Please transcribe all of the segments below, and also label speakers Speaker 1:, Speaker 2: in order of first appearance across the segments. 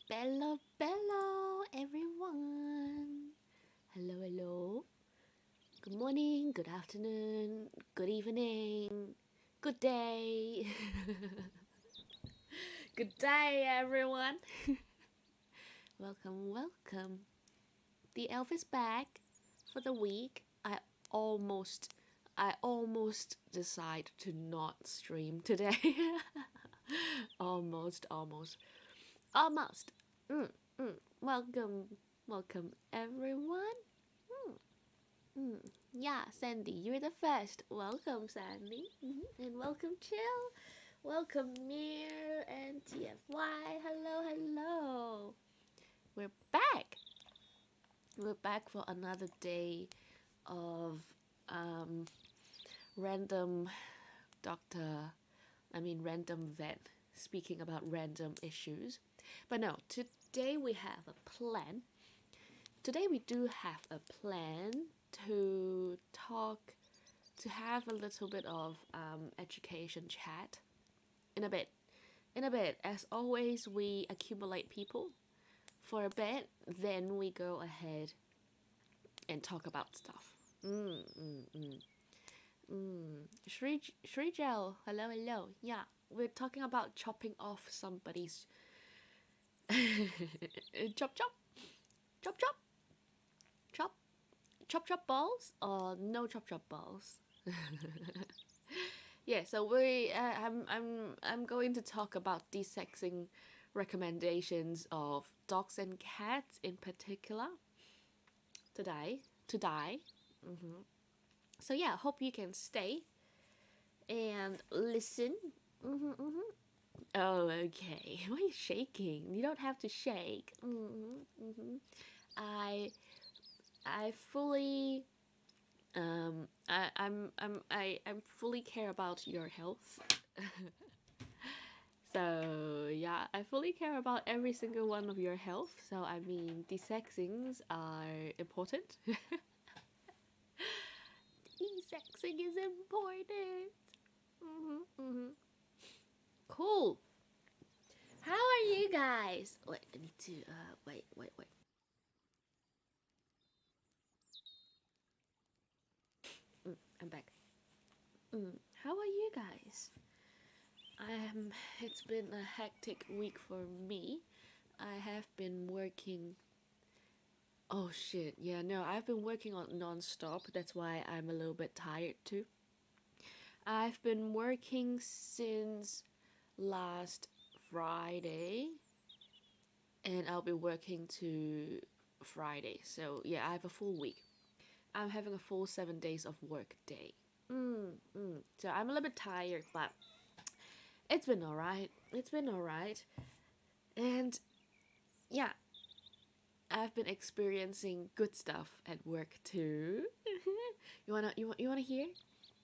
Speaker 1: Bello, bello, everyone. Hello, hello. Good morning, good afternoon, good evening, good day. Good day, everyone. Welcome, welcome. The elf is back for the week. Almost, I almost decide to not stream today. Almost. Mm, Welcome, welcome, everyone. Mm. Yeah, Sandy, you're the first. Welcome, Sandy. And welcome, Chill. Welcome, Mir and TFY. Hello, hello. We're back. We're back for another day of um, random doctor, random vet speaking about random issues. But no, today we have a plan. Today we do have a plan to talk, to have a little bit of education chat in a bit. In a bit, as always, we accumulate people for a bit, then we go ahead and talk about stuff. Shri Gel, hello. Yeah, we're talking about chopping off somebody's chop chop chop chop chop chop balls or no chop balls. Yeah, so I'm going to talk about desexing recommendations of dogs and cats in particular today. So yeah, hope you can stay and listen. Oh, okay. Why are you shaking? You don't have to shake. I I fully I'm fully care about your health. So yeah, I fully care about every single one of your health. So I mean, desexings are important. Desexing is important. Cool. How are you guys? Wait, I need to wait. I'm back. How are you guys? It's been a hectic week for me. I have been working. Oh shit, yeah, no, I've been working on non-stop. That's why I'm a little bit tired too. I've been working since last Friday, and I'll be working to Friday. So yeah, I have a full week. I'm having a full 7 days of work day. So I'm a little bit tired, but it's been alright. It's been alright. And yeah, I've been experiencing good stuff at work too. You wanna hear?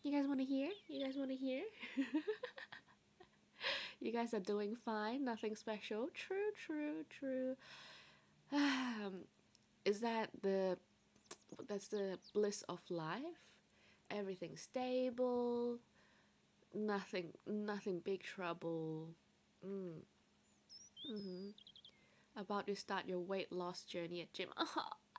Speaker 1: You guys wanna hear? You guys wanna hear? You guys are doing fine, nothing special. True. Is that's the bliss of life? Everything stable, nothing big trouble. Mm. Mm-hmm. About to start your weight loss journey at gym.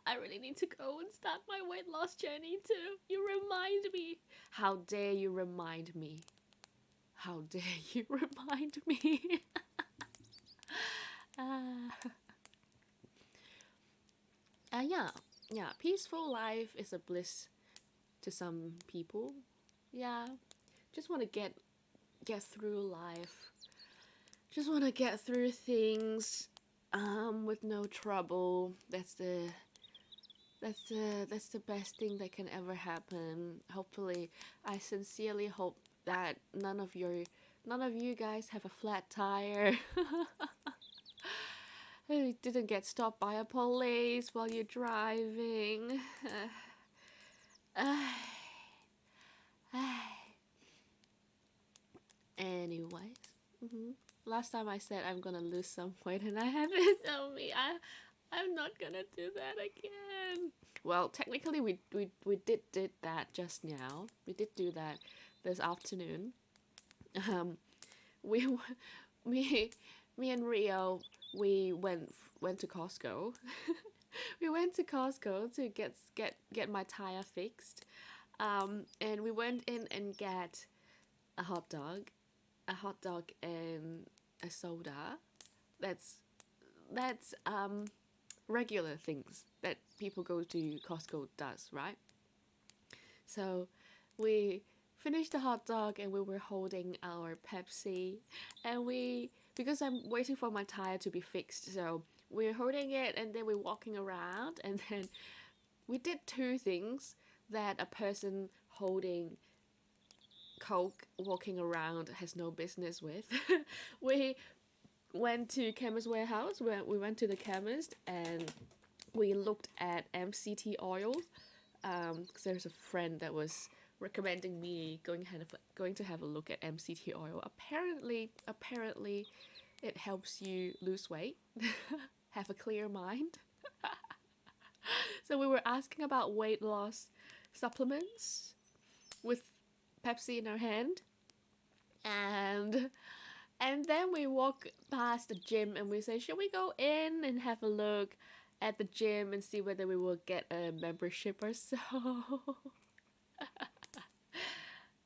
Speaker 1: I really need to go and start my weight loss journey too. You remind me. How dare you remind me? How dare you remind me? uh, yeah. Peaceful life is a bliss to some people. Yeah, just want to get through life. Just want to get through things with no trouble. That's the best thing that can ever happen. Hopefully, I sincerely hope that none of you guys have a flat tire. You didn't get stopped by a police while you're driving. Anyways, last time I said I'm gonna lose some weight and I haven't. Oh me, I'm not gonna do that again. Well, technically we did that just now. We did do that this afternoon. Um, we me me and Rio we went to Costco. We went to Costco to get my tire fixed. And we went in and get a hot dog, and a soda. That's regular things that people go to Costco does, right? So we finished the hot dog and we were holding our Pepsi, and because I'm waiting for my tire to be fixed, so we're holding it and then we're walking around, and then we did two things that a person holding Coke walking around has no business with. We went to Chemist Warehouse. We went to the chemist and we looked at MCT oil. Because there's a friend that was recommending me going to have a look at MCT oil. Apparently, it helps you lose weight, have a clear mind. So we were asking about weight loss supplements with Pepsi in our hand, and then we walk past the gym and we say, should we go in and have a look at the gym and see whether we will get a membership or so?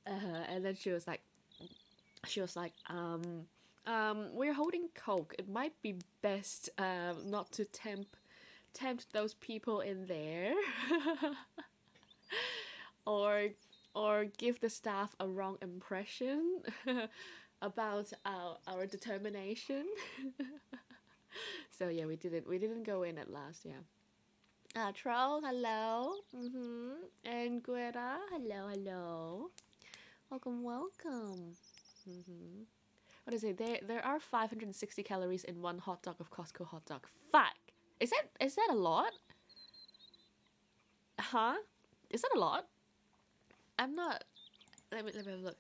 Speaker 1: And then she was like, we're holding Coke. It might be best not to tempt those people in there, or give the staff a wrong impression about our determination. So yeah, we didn't go in at last. Yeah. Troll, hello. And Guerra, hello. Welcome. What is it? There are 560 calories in one hot dog of Costco hot dog. Fuck. Is that a lot? Huh? Is that a lot? I'm not. Let me have a look.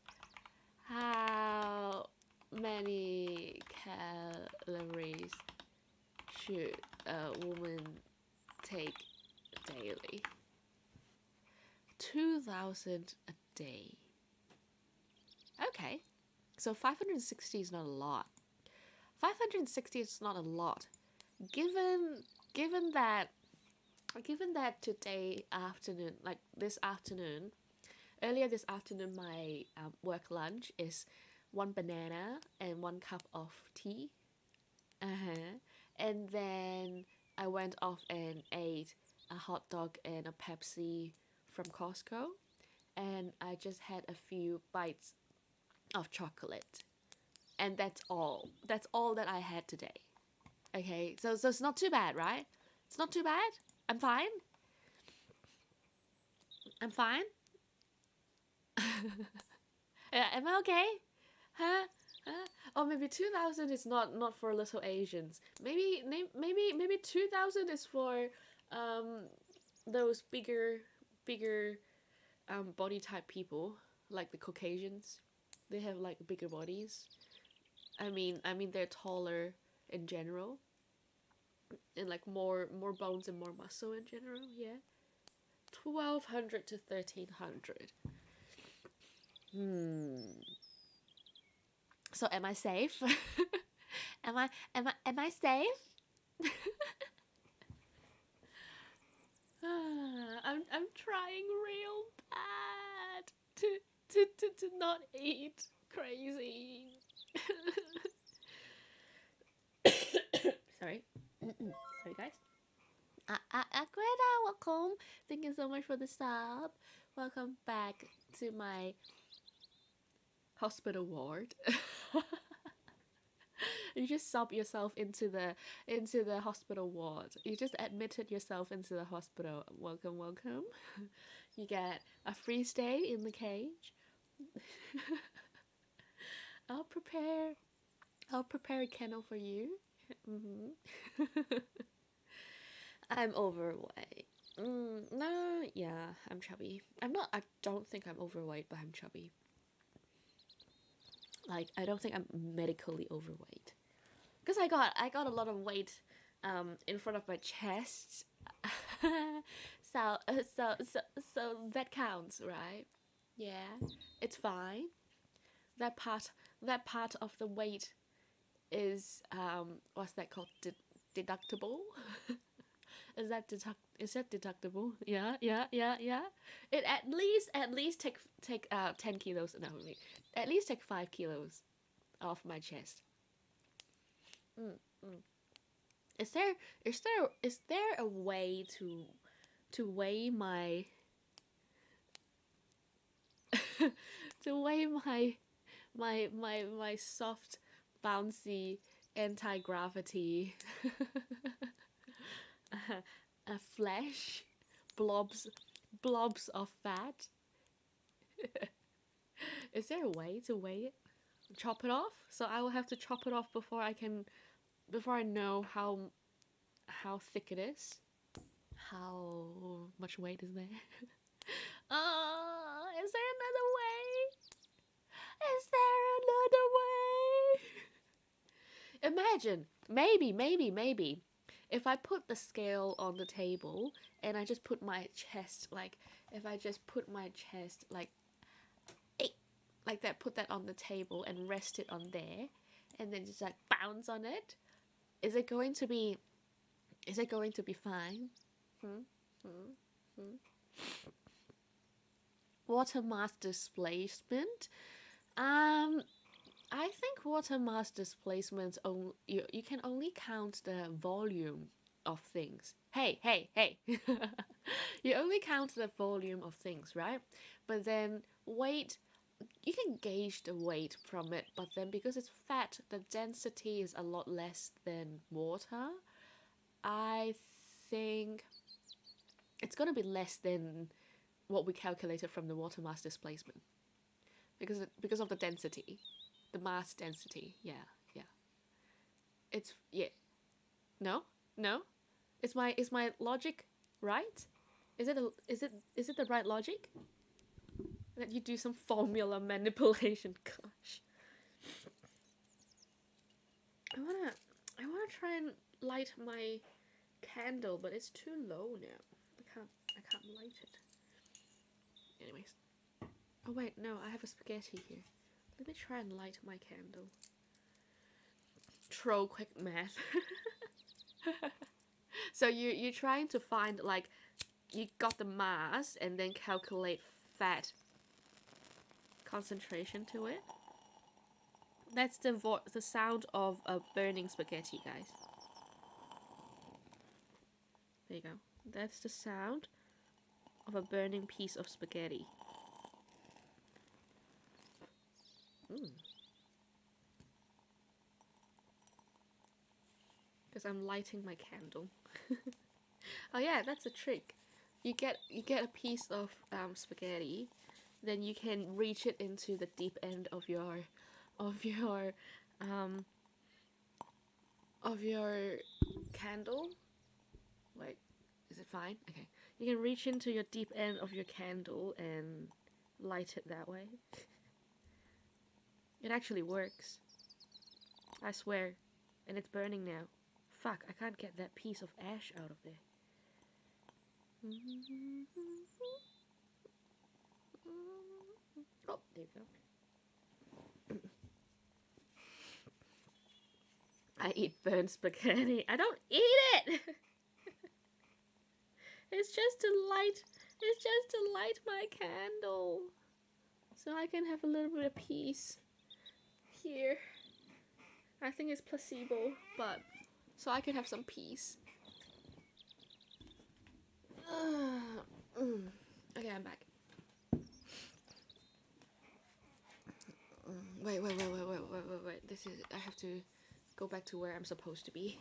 Speaker 1: How many calories should a woman take daily? 2,000 a day. Okay, so 560 is not a lot. 560 is not a lot. Given that today afternoon, like this afternoon, earlier this afternoon, my work lunch is 1 banana and 1 cup of tea. And then I went off and ate a hot dog and a Pepsi from Costco. And I just had a few bites of chocolate. And that's all. That's all that I had today. Okay, so it's not too bad, right? It's not too bad. I'm fine. Am I okay? Huh? Or maybe 2,000 is not for little Asians. Maybe 2,000 is for those bigger body type people, like the Caucasians. They have like bigger bodies. I mean they're taller in general, and like more bones and more muscle in general. Yeah, 1,200 to 1,300. So am I safe? am I safe? I'm trying real bad to not eat crazy. Sorry. Sorry guys. Greta, welcome. Thank you so much for the sub. Welcome back to my hospital ward. You just sub yourself into the hospital ward. You just admitted yourself into the hospital. Welcome. You get a free stay in the cage. I'll prepare a kennel for you. I'm overweight. No, yeah, I'm chubby. I don't think I'm overweight, but I'm chubby. Like, I don't think I'm medically overweight. Because I got a lot of weight in front of my chest. so that counts, right? Yeah, it's fine. That part of the weight is what's that called? Deductible? Is that deductible? Yeah, yeah, yeah, yeah. It at least take 10 kilos. No, wait, at least take 5 kilos off my chest. Mm, mm. Is there is there a way to weigh my to weigh my soft, bouncy, anti-gravity flesh blobs of fat? Is there a way to weigh it? Chop it off? So I will have to chop it off before I know how thick it is. How much weight is there? Is there another way? Is there another way? Imagine, maybe, if I put the scale on the table and I just put my chest, like, if I just put my chest, like that, put that on the table and rest it on there, and then just like bounce on it, is it going to be fine? Hmm? Hmm? Hmm? Water mass displacement. I think water mass displacement you can only count the volume of things. Hey. You only count the volume of things, right? But then weight, you can gauge the weight from it, but then because it's fat, the density is a lot less than water. I think it's gonna be less than what we calculated from the water mass displacement because of the density, the mass density. Yeah, yeah. It's yeah. No, no. Is my logic right? Is it the right logic? That you do some formula manipulation. Gosh, I wanna try and light my candle, but it's too low now. I can't light it. Anyways. Oh wait, no, I have a spaghetti here. Let me try and light my candle. Troll quick math. So you're trying to find, like, you got the mass and then calculate fat concentration to it. That's the sound of a burning spaghetti, guys. There you go. That's the sound of a burning piece of spaghetti. Because I'm lighting my candle. Oh yeah, that's a trick. You get a piece of spaghetti, then you can reach it into the deep end of your um of your candle. Wait, is it fine? Okay. You can reach into your deep end of your candle and light it that way. It actually works. I swear. And it's burning now. Fuck, I can't get that piece of ash out of there. Oh, there you go. I eat burnt spaghetti. I don't eat it! It's just to light my candle. So I can have a little bit of peace here. I think it's placebo, but so I can have some peace. Okay, I'm back. Wait. This is. I have to go back to where I'm supposed to be.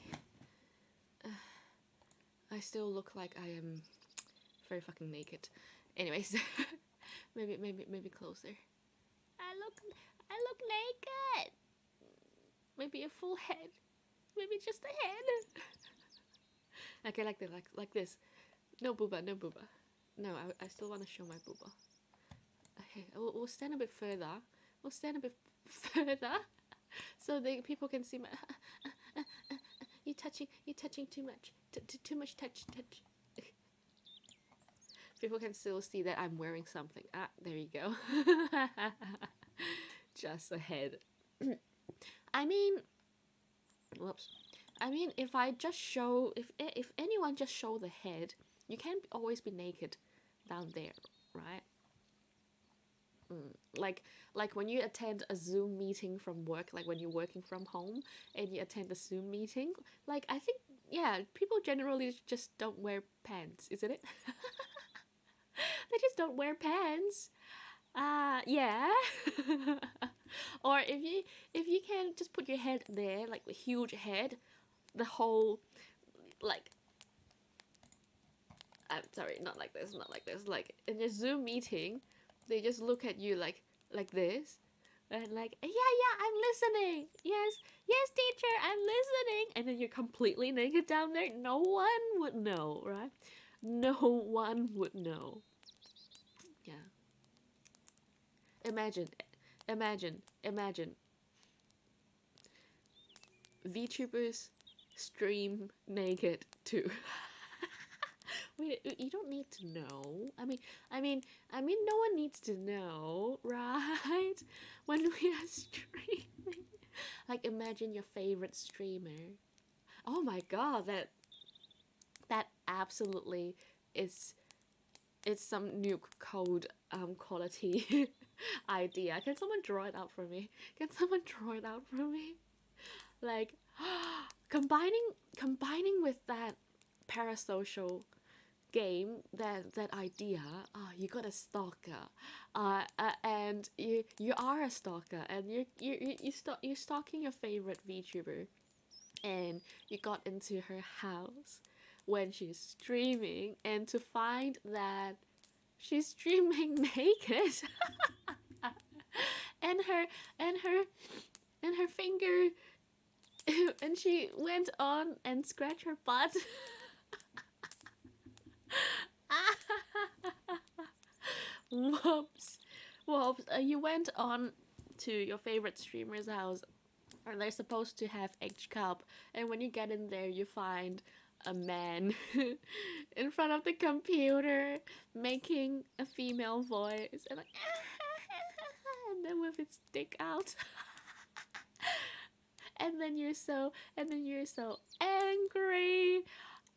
Speaker 1: I still look like I am very fucking naked. Anyways, maybe closer. I look naked. Maybe a full head. Maybe just a head. Okay, like this. No booba. No, I still want to show my booba. Okay, we'll stand a bit further. So the people can see my. You're touching too much. Too much touch. People can still see that I'm wearing something. Ah, there you go. Just a head. I mean, Whoops. I mean, if I just show, if anyone just show the head, you can't always be naked down there, right? Like like when you attend a Zoom meeting from work, like when you're working from home and you attend a Zoom meeting, like I think yeah, people generally just don't wear pants, isn't it? They just don't wear pants. Yeah. Or if you can just put your head there, like the huge head, the whole like I'm sorry, not like this, not like this. Like in a Zoom meeting, they just look at you like this, and like yeah yeah I'm listening. Yes yes teacher I'm listening, and then you're completely naked down there. No one would know, right? No one would know. Yeah. Imagine, imagine VTubers stream naked too. Wait, you don't need to know. I mean, no one needs to know, right? When we are streaming, like imagine your favorite streamer. Oh my god, that absolutely is some new code quality idea. Can someone draw it out for me? Can someone draw it out for me? Like combining with that parasocial game, that idea, you got a stalker, and you are a stalker, and you're stalking your favorite VTuber, and you got into her house when she's streaming, and to find that she's streaming naked, and her and her finger, and she went on and scratched her butt. Whoops. Whoops. You went on to your favorite streamer's house, and they're supposed to have H cup, and when you get in there, you find a man in front of the computer making a female voice, and like, and then with its dick out. And then you're so angry,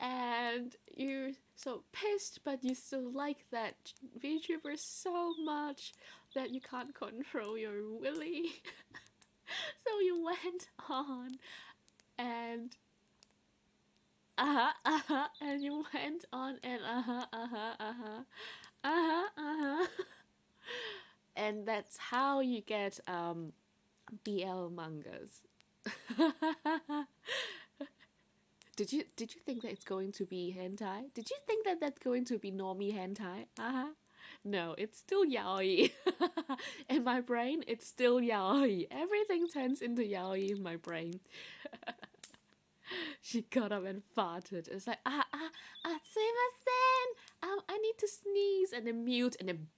Speaker 1: and you're so pissed, but you still like that VTuber so much that you can't control your willy. So you went on, and and you went on, and and that's how you get BL mangas. Did you think that it's going to be hentai? Did you think that that's going to be normie hentai? No, it's still yaoi. In my brain, it's still yaoi. Everything turns into yaoi in my brain. She got up and farted. It's like sumimasen. I need to sneeze, and then mute, and then.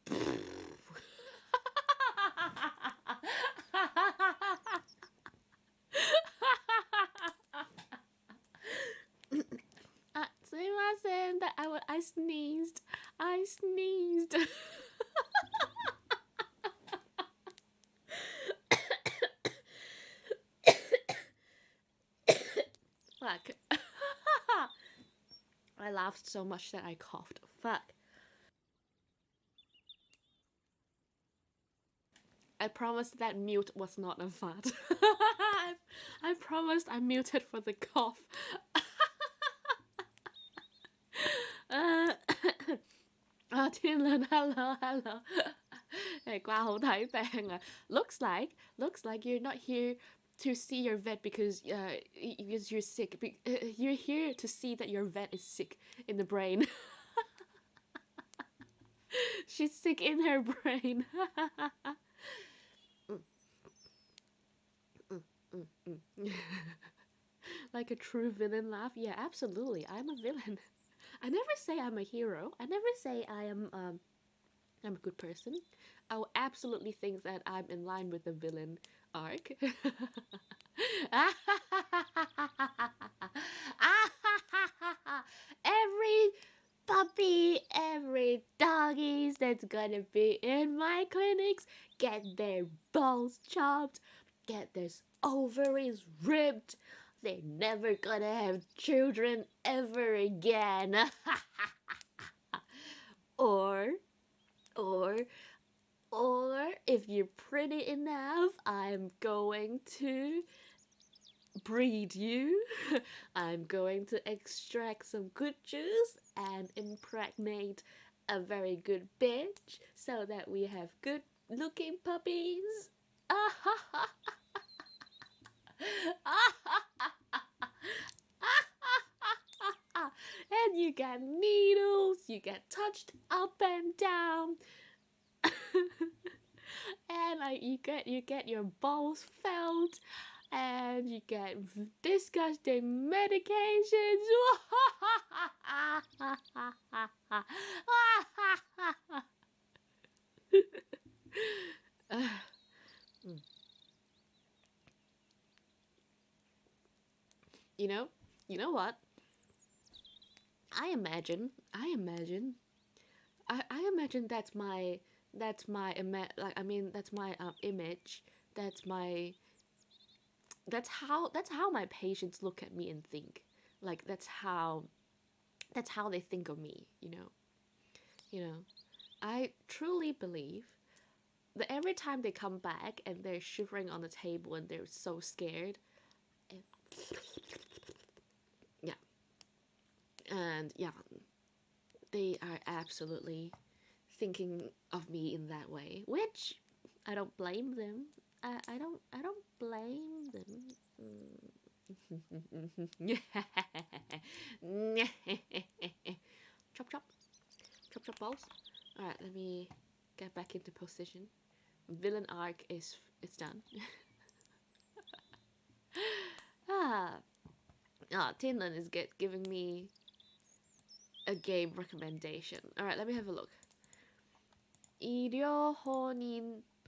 Speaker 1: Sumimasen, that I sneezed. I sneezed. Fuck. I laughed so much that I coughed. Fuck. I promised that mute was not a fart. I promised I muted for the cough. Thiên Linh, hello, hello. Hey, qua hậu thấy bạn à. Looks like you're not here to see your vet because you're sick. You're here to see that your vet is sick in the brain. She's sick in her brain. Like a true villain laugh. Yeah, absolutely. I'm a villain. I never say I'm a hero. I never say I'm a good person. I will absolutely think that I'm in line with the villain arc. Every puppy, every doggies that's gonna be in my clinics get their balls chopped, get their ovaries ripped, they're never gonna have children ever again. or, or, or if you're pretty enough, I'm going to breed you. I'm going to extract some good juice and impregnate a very good bitch so that we have good looking puppies. And you get needles, you get touched up and down. And you get your balls felt, and you get disgusting medications. you know, you know what? I imagine that's my that's my image. That's how my patients look at me and think. Like that's how they think of me. You know. I truly believe that every time they come back and they're shivering on the table and they're so scared. Yeah. And yeah, they are absolutely thinking of me in that way, which I don't blame them. I don't blame them. Chop chop, chop chop balls. All right, let me get back into position. Villain arc is done. Tinlin is giving me a game recommendation. All right, let me have a look.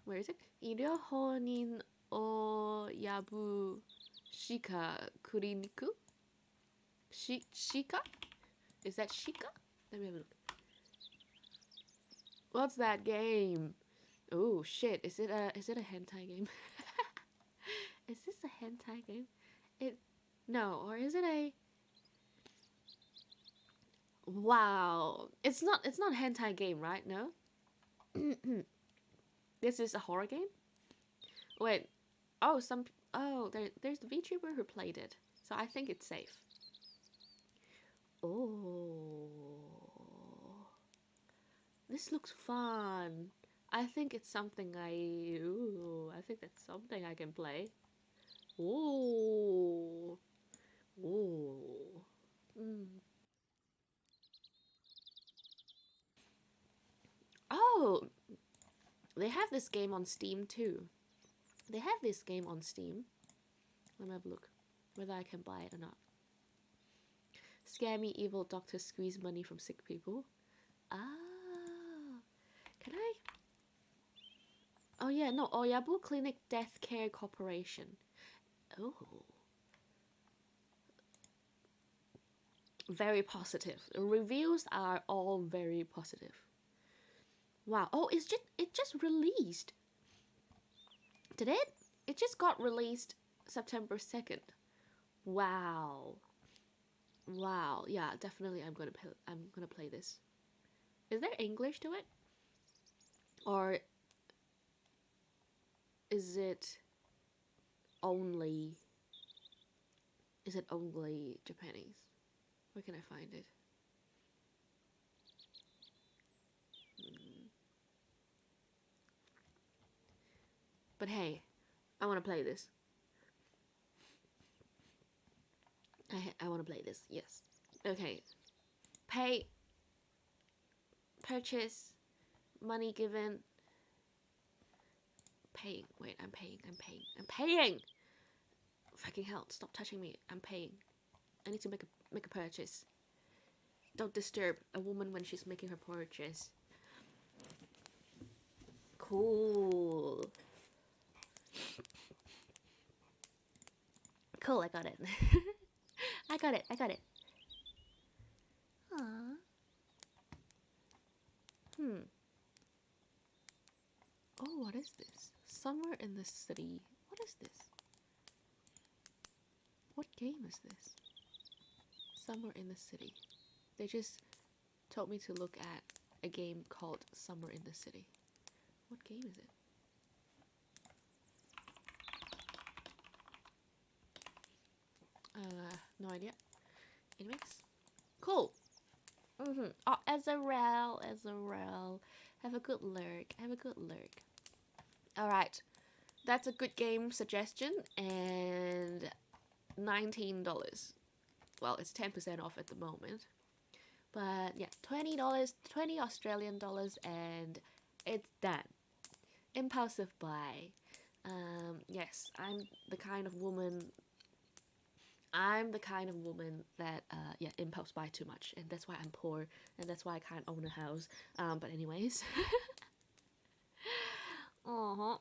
Speaker 1: Where is it? 일요혼인 오야부 시카 쿠리니쿠? Shika? Is that Shika? Let me have a look. What's that game? Oh shit! Is it a hentai game? Is this a hentai game? No, or is it a? Wow, it's not a hentai game, right? No. This is a horror game. Wait, there's the VTuber who played it, so I think it's safe. Oh, this looks fun. I think it's something I think that's something I can play. Ooh. Oh, they have this game on Steam too. Let me have a look whether I can buy it or not. Scammy evil doctors squeeze money from sick people. Can I? Oh yeah, no. Oyabu Clinic Death Care Corporation. Oh. Very positive. The reviews are all very positive. Wow. Oh, it just released. Did it? It just got released September 2nd. Wow. Yeah, definitely I'm going to play this. Is there English to it? Or is it only Japanese? Where can I find it? But hey, I want to play this. I want to play this. Yes. Okay. Pay. Purchase. Money given. Paying. Wait, I'm paying. Fucking hell! Stop touching me. I'm paying. I need to make a purchase. Don't disturb a woman when she's making her purchase. Cool. Cool, I got it. I got it. Aww. Oh, what is this? Somewhere in the city. What is this? What game is this? Summer in the City. They just told me to look at a game called Summer in the City. What game is it? No idea. Anyways, cool. Oh, Azarel. Have a good lurk. All right, that's a good game suggestion, and $19. Well, it's 10% off at the moment, but yeah, $20, 20 Australian dollars, and it's done. Impulsive buy. Yes, I'm the kind of woman that impulse buy too much, and that's why I'm poor, and that's why I can't own a house. But anyways, uh-huh.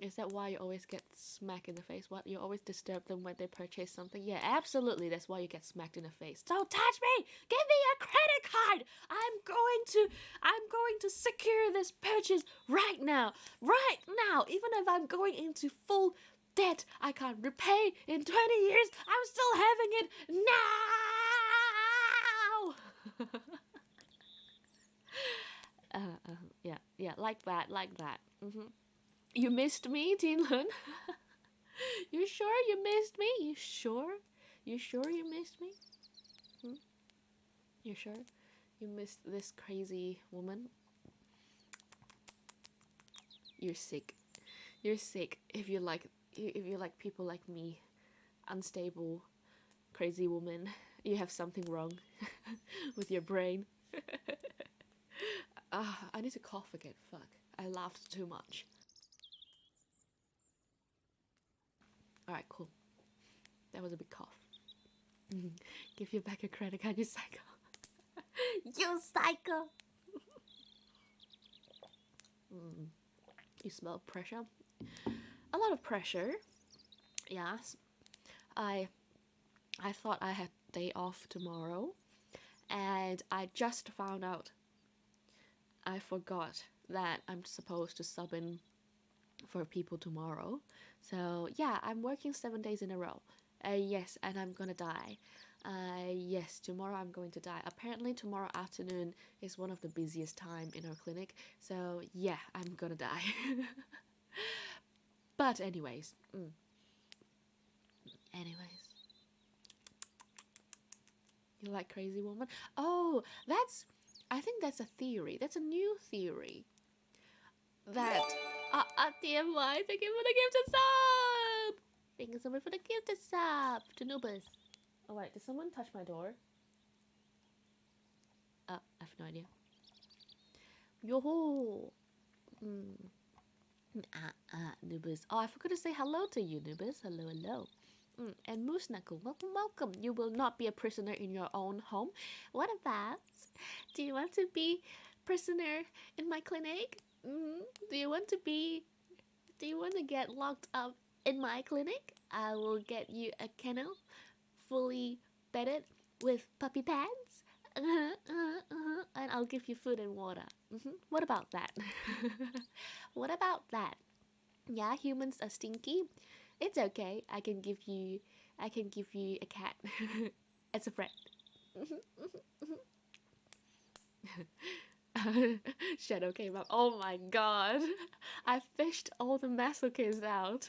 Speaker 1: Is that why you always get smacked in the face? What, you always disturb them when they purchase something? Yeah, absolutely. That's why you get smacked in the face. Don't touch me! Give me your credit card! I'm going to secure this purchase right now. Right now! Even if I'm going into full debt I can't repay in 20 years, I'm still having it now! Yeah, like that. You missed me, Tinlun? You sure you missed me? You sure? You sure you missed me? You sure? You missed this crazy woman? You're sick. You're sick if you like people like me. Unstable, crazy woman. You have something wrong with your brain. I need to cough again. Fuck. I laughed too much. Alright, cool. That was a big cough. Give you back your credit card, you psycho. You psycho! You smell pressure? A lot of pressure. Yes. I thought I had day off tomorrow, and I just found out I forgot that I'm supposed to sub in for people tomorrow. So yeah, I'm working 7 days in a row. Yes, and I'm gonna die. Yes, tomorrow I'm going to die. Apparently tomorrow afternoon is one of the busiest time in our clinic. So yeah, I'm gonna die. But anyways. You like crazy woman? Oh, I think that's a theory. That's a new theory. That TMI, thank you for the gifted sub! Thank you so much for the gifted sub to Nubus. Oh wait, did someone touch my door? I have no idea. Yo-ho! Nubus. Oh, I forgot to say hello to you, Nubus. Hello. And Moose Knuckle, welcome. You will not be a prisoner in your own home. What about? Do you want to be prisoner in my clinic? Do you want to get locked up in my clinic? I will get you a kennel, fully bedded with puppy pads. And I'll give you food and water. What about that? What about that? Yeah, humans are stinky. It's okay. I can give you a cat as a friend. Shadow came up. Oh my god. I fished all the masochists out.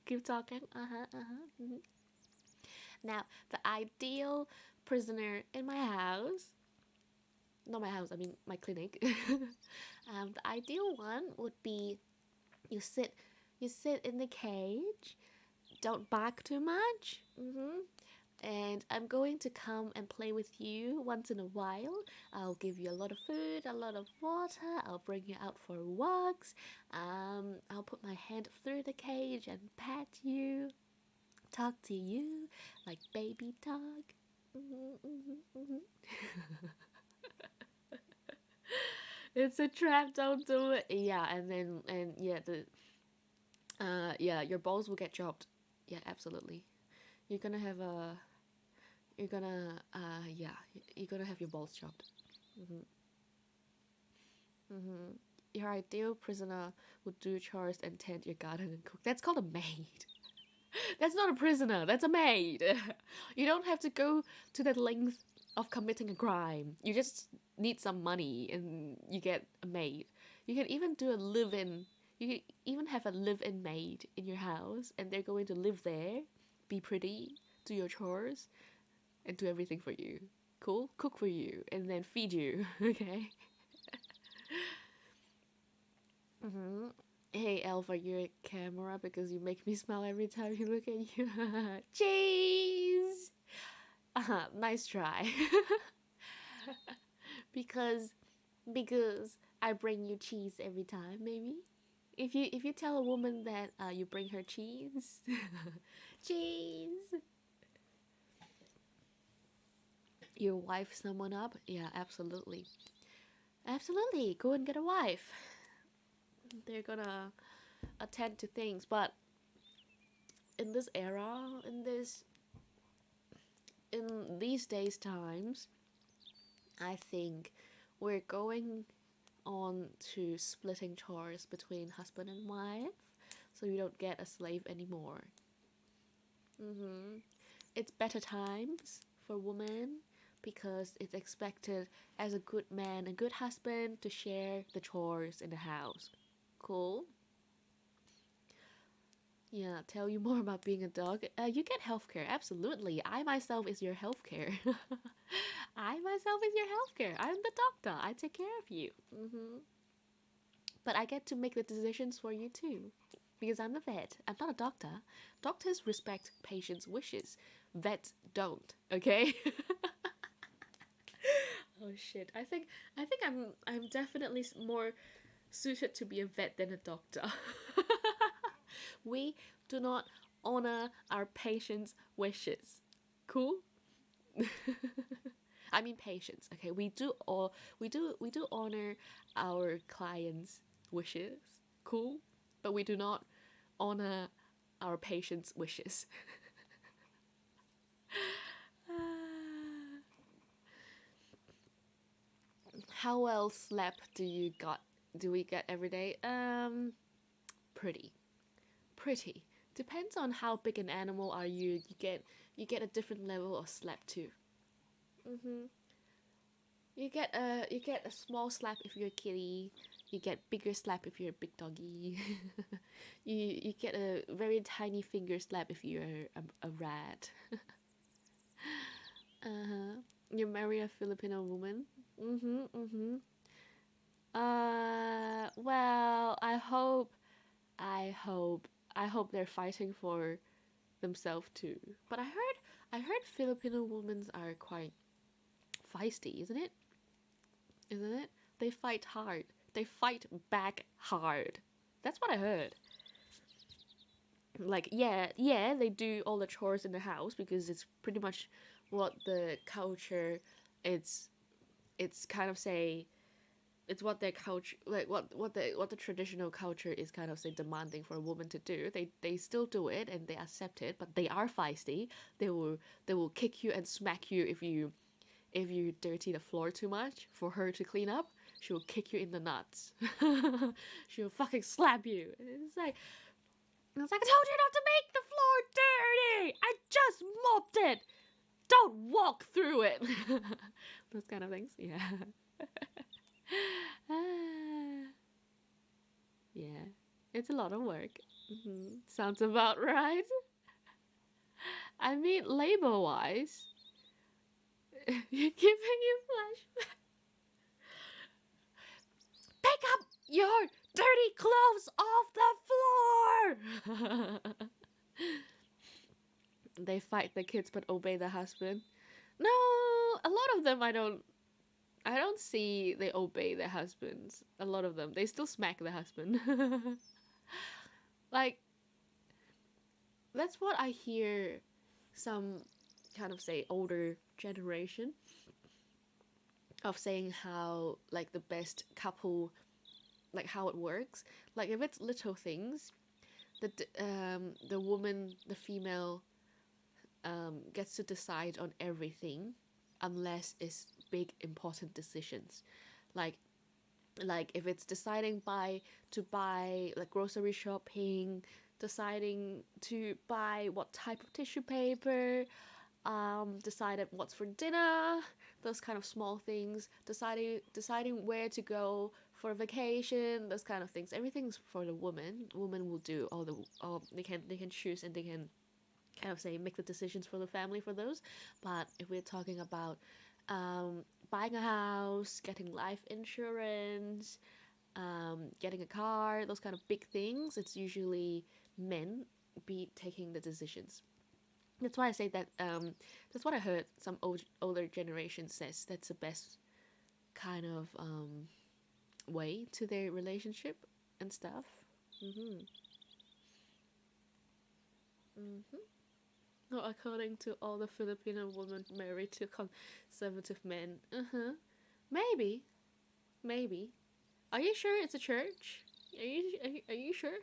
Speaker 1: Keep talking. Now, the ideal prisoner in my house, not my house, I mean my clinic. The ideal one would be you sit in the cage, don't bark too much, and I'm going to come and play with you once in a while. I'll give you a lot of food, a lot of water, I'll bring you out for walks, I'll put my hand through the cage and pet you, talk to you like baby dog. It's a trap, don't do it. Yeah, your balls will get chopped. Yeah, absolutely. You're gonna have a you're gonna have your balls chopped. Your ideal prisoner would do chores and tend your garden and cook. That's called a maid. That's not a prisoner, that's a maid. You don't have to go to the length of committing a crime. You just need some money and you get a maid. You can even do a live in. You can even have a live in maid in your house and they're going to live there, be pretty, do your chores, and do everything for you. Cool? Cook for you and then feed you, okay? Mm-hmm. Hey, Alpha, your camera because you make me smile every time you look at you. Cheese! Nice try. because because I bring you cheese every time, maybe. If you tell a woman that you bring her cheese, cheese, you wife someone up. Yeah, absolutely, absolutely. Go and get a wife. They're gonna attend to things, but in this era, in these days times, I think we're going on to splitting chores between husband and wife, so you don't get a slave anymore. Mm-hmm. It's better times for women because it's expected as a good man, a good husband, to share the chores in the house. Cool. Yeah, tell you more about being a dog. You get healthcare, absolutely. I myself is your healthcare. I myself is your healthcare. I'm the doctor. I take care of you. But I get to make the decisions for you too. Because I'm a vet. I'm not a doctor. Doctors respect patients' wishes. Vets don't, okay? Oh shit. I think I'm definitely more suited to be a vet than a doctor. We do not honor our patients' wishes. Cool? I mean patience. Okay, we do honor our clients' wishes. Cool, but we do not honor our patients' wishes. How well slept do we get every day? Pretty, pretty. Depends on how big an animal are you. You get a different level of sleep too. Mhm. You get a small slap if you're a kitty. You get bigger slap if you're a big doggy. You get a very tiny finger slap if you're a rat. Uh-huh. You marry a Filipino woman. Mhm. Mhm. Well, I hope they're fighting for themselves too. But I heard Filipino women are quite feisty, isn't it? Isn't it? They fight hard. They fight back hard. That's what I heard. Like, yeah, they do all the chores in the house because it's pretty much what the culture. It's it's kind of say it's what their culture, like what the traditional culture is kind of say demanding for a woman to do. They still do it and they accept it, but they are feisty. They will kick you and smack you if you dirty the floor too much for her to clean up. She will kick you in the nuts. She will fucking slap you. And it's like I told you not to make the floor dirty. I just mopped it. Don't walk through it. Those kind of things. Yeah. Yeah. It's a lot of work. Sounds about right. I mean, labor wise, you're giving you flash. Pick up your dirty clothes off the floor! They fight the kids but obey the husband. No, a lot of them I don't see they obey their husbands. A lot of them. They still smack the husband. Like, that's what I hear some kind of say older generation of saying how like the best couple, like how it works. Like if it's little things, the woman, the female, gets to decide on everything, unless it's big important decisions, like if it's deciding to buy like grocery shopping, deciding to buy what type of tissue paper, decided what's for dinner, those kind of small things, deciding where to go for vacation, those kind of things. Everything's for the woman. Woman will do all they can choose, and they can kind of say make the decisions for the family for those. But if we're talking about buying a house, getting life insurance, getting a car, those kind of big things, it's usually men be taking the decisions. That's why I say that. That's what I heard some older generation says. That's the best kind of way to their relationship and stuff. Mhm. Mhm. No, according to all the Filipino women married to conservative men. Uh huh. Maybe. Maybe. Are you sure it's a church? Are you sure?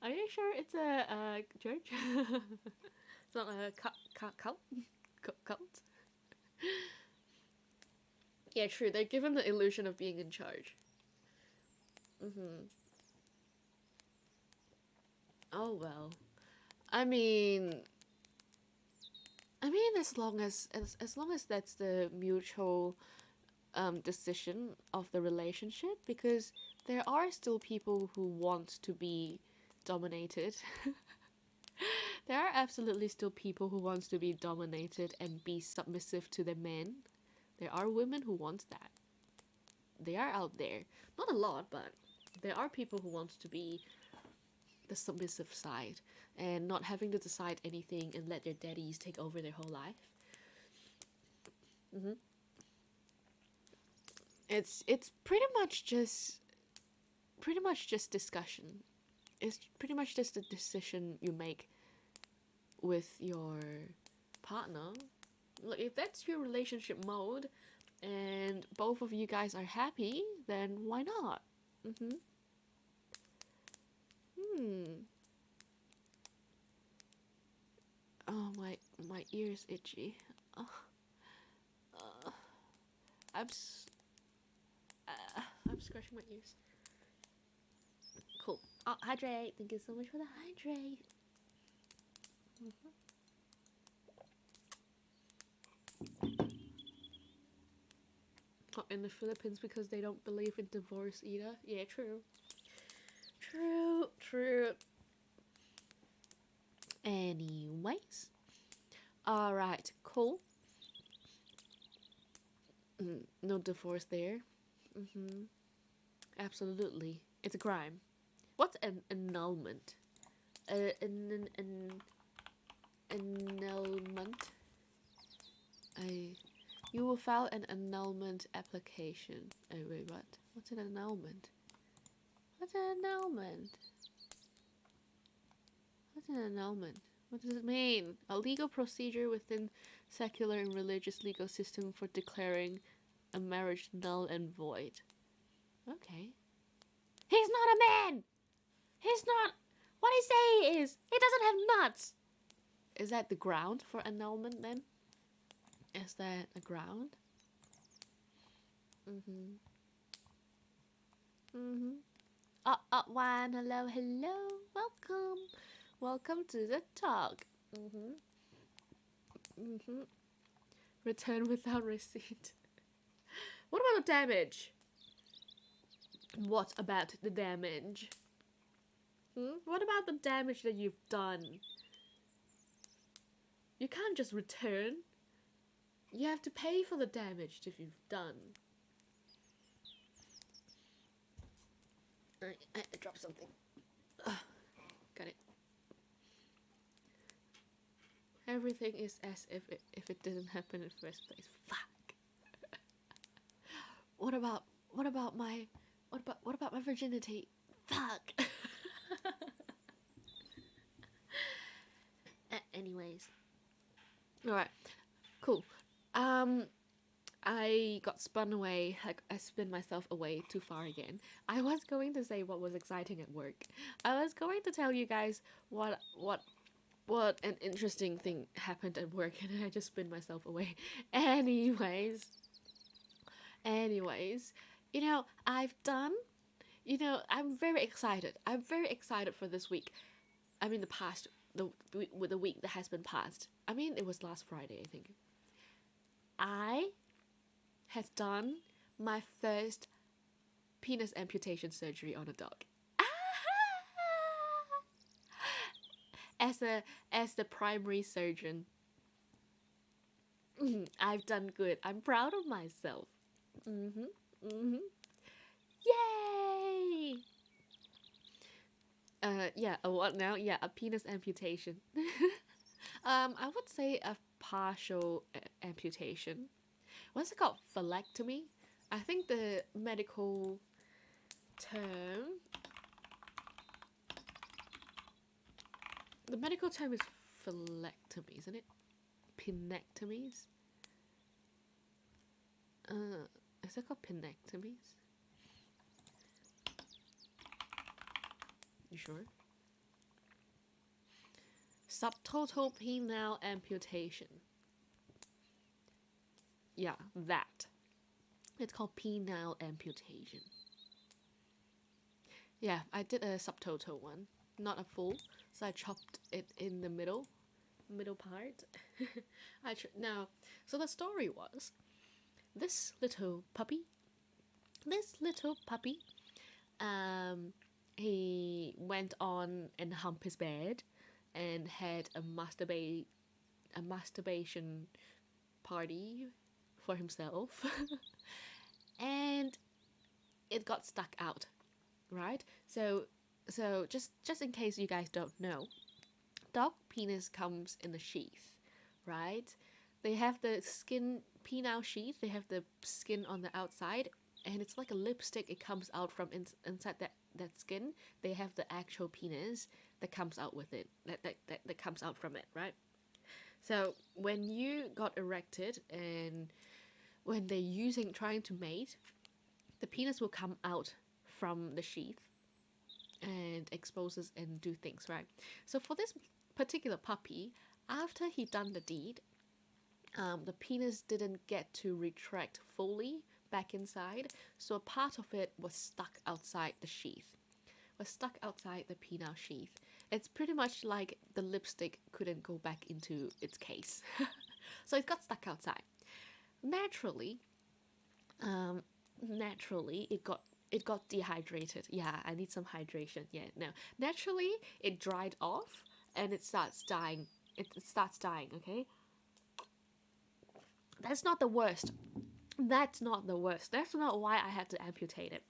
Speaker 1: Are you sure it's a church? It's not a cult. Cult. Yeah, true. They give him the illusion of being in charge. Mm-hmm. Oh well. I mean, as long as that's the mutual decision of the relationship, because there are still people who want to be dominated. There are absolutely still people who want to be dominated and be submissive to their men. There are women who want that. They are out there. Not a lot, but there are people who want to be the submissive side and not having to decide anything and let their daddies take over their whole life. Mm-hmm. It's pretty much just discussion. It's pretty much just a decision you make with your partner. Like, if that's your relationship mode and both of you guys are happy, then why not? Mm-hmm. Hmm. Oh, my ear's itchy. Oh, uh, I'm s- I'm scratching my ears. Cool. Oh, hydrate. Thank you so much for the hydrate. Mm-hmm. Oh, in the Philippines, because they don't believe in divorce either. Yeah, true. True, true. Anyways. Alright, cool. No divorce there. Mm-hmm. Absolutely. It's a crime. What's an annulment? An annulment? I. You will file an annulment application. Oh, wait, what? What's an annulment? What's an annulment? What's an annulment? What does it mean? A legal procedure within secular and religious legal system for declaring a marriage null and void. Okay. He's not a man! He's not. What I say is, he doesn't have nuts! Is that the ground for annulment then? Is that a ground? Mm-hmm. Mm-hmm. One, hello, hello. Welcome. Welcome to the talk. Mm-hmm. Mm-hmm. Return without receipt. What about the damage? What about the damage? What about the damage that you've done? You can't just return. You have to pay for the damage that you've done. I dropped something. Ugh, got it. Everything is as if it didn't happen in the first place. Fuck. What about my virginity? Fuck. Anyways. Alright. Cool. Um I got spun away. I spun myself away too far again. I was going to say what was exciting at work. I was going to tell you guys what an interesting thing happened at work, and I just spun myself away. Anyways, you know, I've done I'm very excited. I'm very excited for this week. I mean, the week that has been passed. I mean, it was last Friday, I think. I had done my first penis amputation surgery on a dog. As the primary surgeon, I've done good. I'm proud of myself. Mhm. Mhm. Yay! Yeah. What now? Yeah, a penis amputation. I would say a partial amputation. What's it called? Philectomy. I think the medical term. The medical term is philectomy, isn't it? Penectomies. Is it called penectomies? You sure? Subtotal penile amputation. Yeah, that. It's called penile amputation. Yeah, I did a subtotal one, not a full. So I chopped it in the middle part. Now, so the story was this little puppy, um, he went on and humped his bed and had a masturbation party for himself, and it got stuck out, right? So just in case you guys don't know, dog penis comes in a sheath, right? They have the skin penile sheath. They have the skin on the outside, and it's like a lipstick. It comes out from inside that skin. They have the actual penis that comes out with it. That comes out from it, right? So when you got erected and when they're trying to mate, the penis will come out from the sheath and exposes and do things, right? So for this particular puppy, after he done the deed, the penis didn't get to retract fully back inside, so a part of it was stuck outside the sheath, was stuck outside the penile sheath. It's pretty much like the lipstick couldn't go back into its case, so it got stuck outside. Naturally, it got dehydrated. Yeah, I need some hydration. Yeah, no. Naturally, it dried off and it starts dying. It starts dying, okay? That's not the worst. That's not the worst. That's not why I had to amputate it.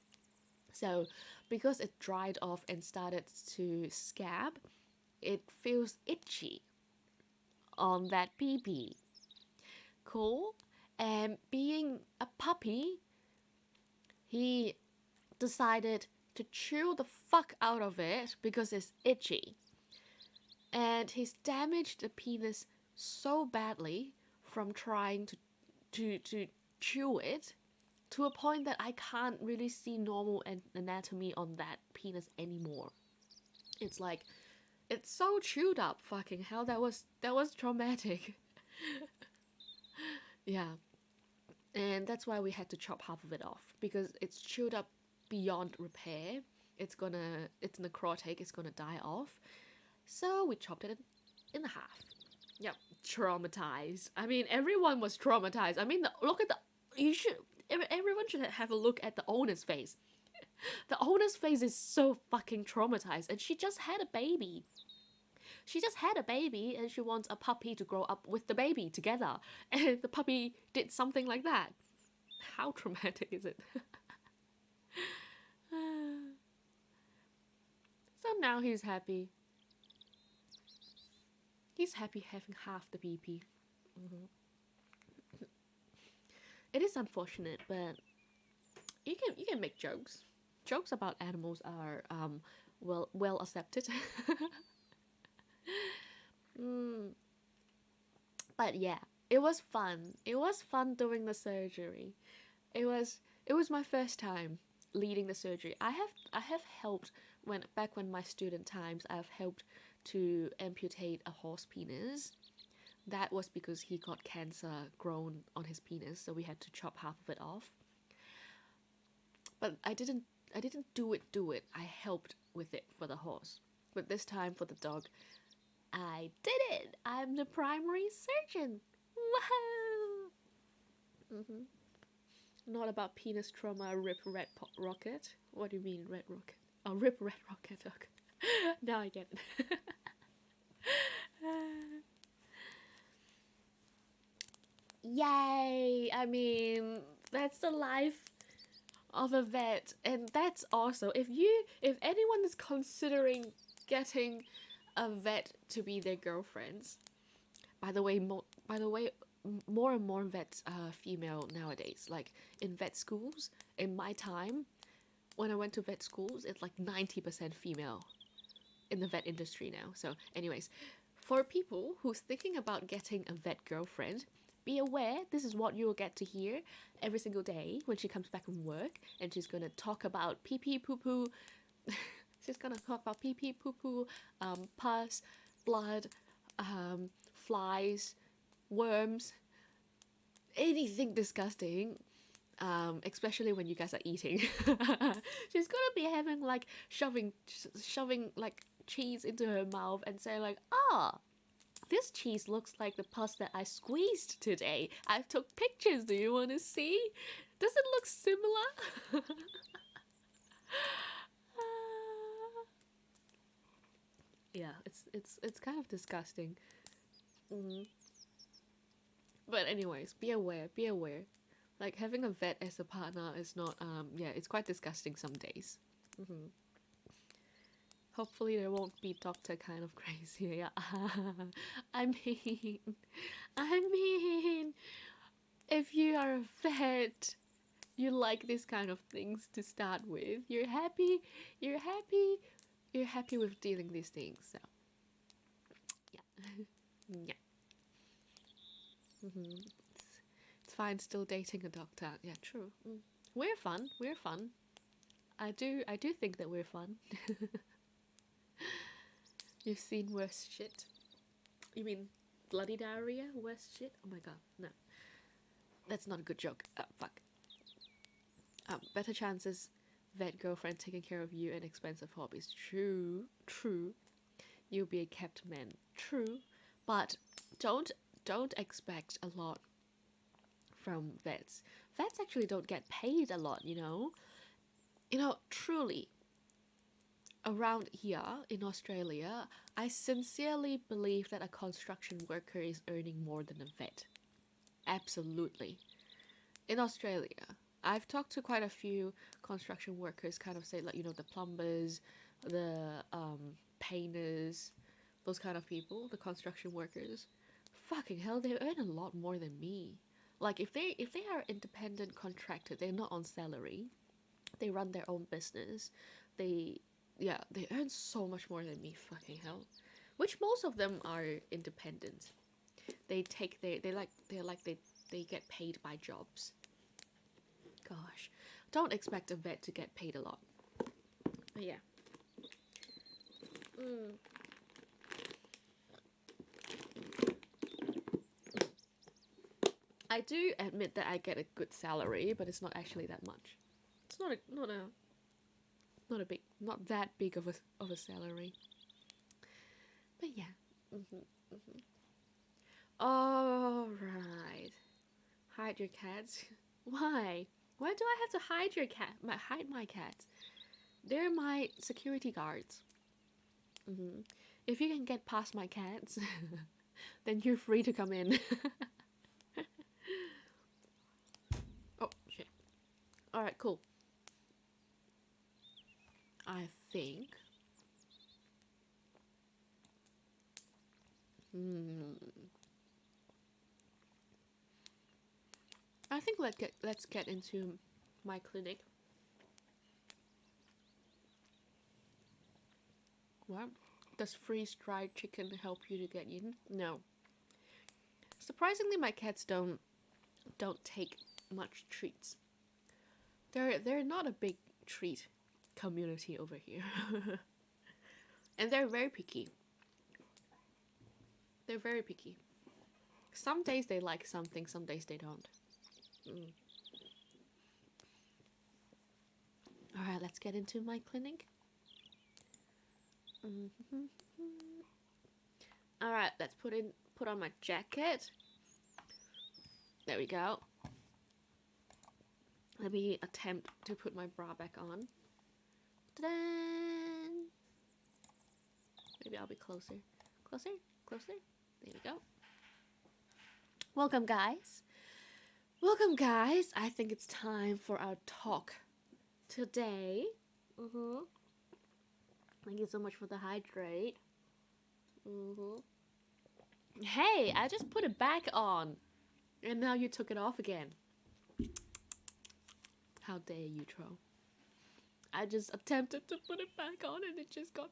Speaker 1: So, because it dried off and started to scab, it feels itchy on that pee. Cool. And being a puppy, he decided to chew the fuck out of it because it's itchy. And he's damaged the penis so badly from trying to chew it to a point that I can't really see normal anatomy on that penis anymore. It's like it's so chewed up. Fucking hell, that was traumatic. Yeah. And that's why we had to chop half of it off, because it's chewed up beyond repair. It's necrotic, it's gonna die off. So we chopped it in half. Yep, traumatized. I mean, everyone was traumatized. I mean, everyone should have a look at the owner's face. The owner's face is so fucking traumatized, and she just had a baby. And she wants a puppy to grow up with the baby together. And the puppy did something like that. How traumatic is it? So now he's happy. He's happy having half the PP. Mm-hmm. It is unfortunate, but you can make jokes. Jokes about animals are well accepted. But yeah, it was fun. It was fun doing the surgery. It was my first time leading the surgery. I have helped when my student times. I've helped to amputate a horse penis. That was because he got cancer grown on his penis, so we had to chop half of it off. But I didn't do it. I helped with it for the horse. But this time for the dog, I did it. I'm the primary surgeon. Wow. Not about penis trauma, rip red rocket. What do you mean red rocket? Oh, rip red rocket. Okay. Now I get it. Yay! I mean, that's the life of a vet, and that's also if anyone is considering getting a vet to be their girlfriends. By the way, more and more vets are female nowadays. Like in vet schools, in my time, when I went to vet schools, it's like 90% female in the vet industry now. So, anyways, for people who's thinking about getting a vet girlfriend, be aware this is what you will get to hear every single day when she comes back from work, and she's gonna talk about pee pee poo poo. She's gonna talk about pee pee poo poo, pus, blood, flies, worms, anything disgusting. Especially when you guys are eating. She's gonna be having like shoving like cheese into her mouth and say like, this cheese looks like the pus that I squeezed today. I took pictures. Do you want to see? Does it look similar? Yeah, it's kind of disgusting. Mm-hmm. But anyways, be aware. Be aware. Like having a vet as a partner is not yeah, it's quite disgusting some days. Mm-hmm. Hopefully there won't be doctor kind of crazy. Yeah. I mean, I mean, if you are a vet, you like this kind of things to start with. You're happy with dealing these things. So yeah, yeah. It's fine still dating a doctor. Yeah, true. We're fun. We're fun. I do think that we're fun. You've seen worse shit. You mean bloody diarrhea? Worse shit? Oh my god, no. That's not a good joke. Fuck. Better chances vet girlfriend taking care of you and expensive hobbies. True. True. You'll be a kept man. True. But don't expect a lot from vets. Vets actually don't get paid a lot, you know? You know, truly, around here in Australia, I sincerely believe that a construction worker is earning more than a vet. Absolutely. In Australia, I've talked to quite a few construction workers, kind of say, like, you know, the plumbers, the painters, those kind of people, the construction workers. Fucking hell, they earn a lot more than me. Like, if they are independent contractor, they're not on salary. They run their own business. They yeah, they earn so much more than me, fucking hell. Which most of them are independent. They take they get paid by jobs. Gosh. Don't expect a vet to get paid a lot. But yeah. Mm. I do admit that I get a good salary, but it's not actually that much. It's not that big of a salary. But yeah. All right. Hide your cats. Why? Why do I have to hide your cat? Hide my cats. They're my security guards. If you can get past my cats, then you're free to come in. Oh shit. All right, cool. I think. I think let's get into my clinic. What? Does freeze-dried chicken help you to get in? No. Surprisingly, my cats don't take much treats. They're not a big treat community over here. And they're very picky. They're very picky. Some days they like something, some days they don't. All right, let's get into my clinic. All right, let's put on my jacket. There we go. Let me attempt to put my bra back on. Ta-da! Maybe I'll be closer. Closer? Closer? There we go. Welcome, guys. Welcome, guys. I think it's time for our talk today. Thank you so much for the hydrate. Hey, I just put it back on. And now you took it off again. How dare you, Tro? I just attempted to put it back on and it just got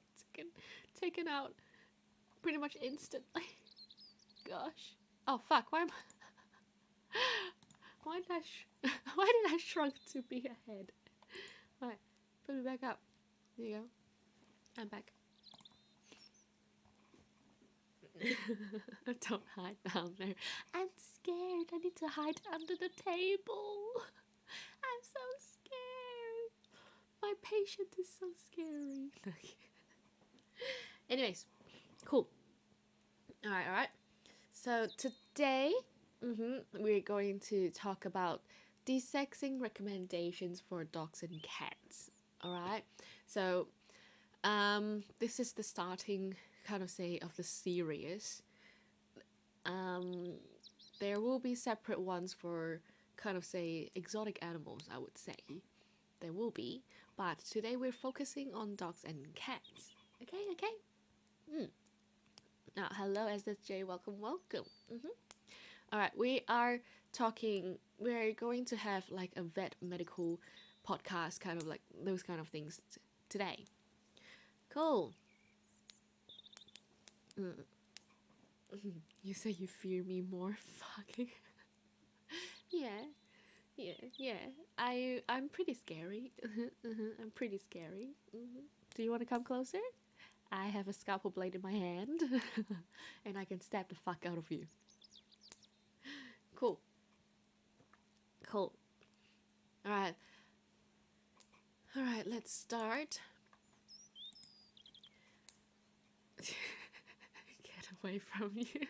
Speaker 1: taken out pretty much instantly. Gosh. Oh, fuck. Why did I shrunk to be a head? Alright, put it back up. There you go. I'm back. Don't hide down there. I'm scared. I need to hide under the table. I'm so scared. My patient is so scary. Anyways, cool. Alright. So today, we're going to talk about desexing recommendations for dogs and cats. Alright. So, this is the starting kind of say of the series. There will be separate ones for kind of say exotic animals, I would say. There will be, but today we're focusing on dogs and cats. Okay. Now, hello SSJ, welcome. Alright, we're going to have like a vet medical podcast, kind of like those kind of things today. Cool. You say you fear me more? Fucking. Yeah. I'm pretty scary. I'm pretty scary. Do you want to come closer? I have a scalpel blade in my hand, and I can stab the fuck out of you. Cool. Alright, let's start. Get away from you.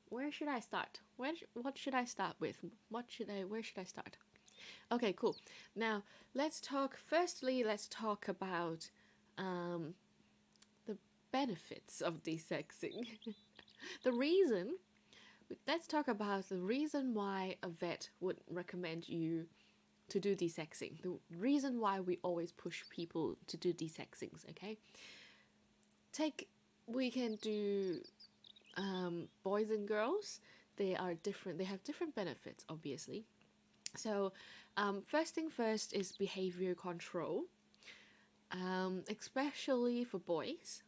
Speaker 1: Where should I start? What should I start with? Where should I start? Okay, cool. Now, let's talk about the benefits of desexing. Let's talk about the reason why a vet would recommend you to do desexing. The reason why we always push people to do desexings, okay? We can do boys and girls. They are different. They have different benefits, obviously. So, first thing first is behavior control, especially for boys.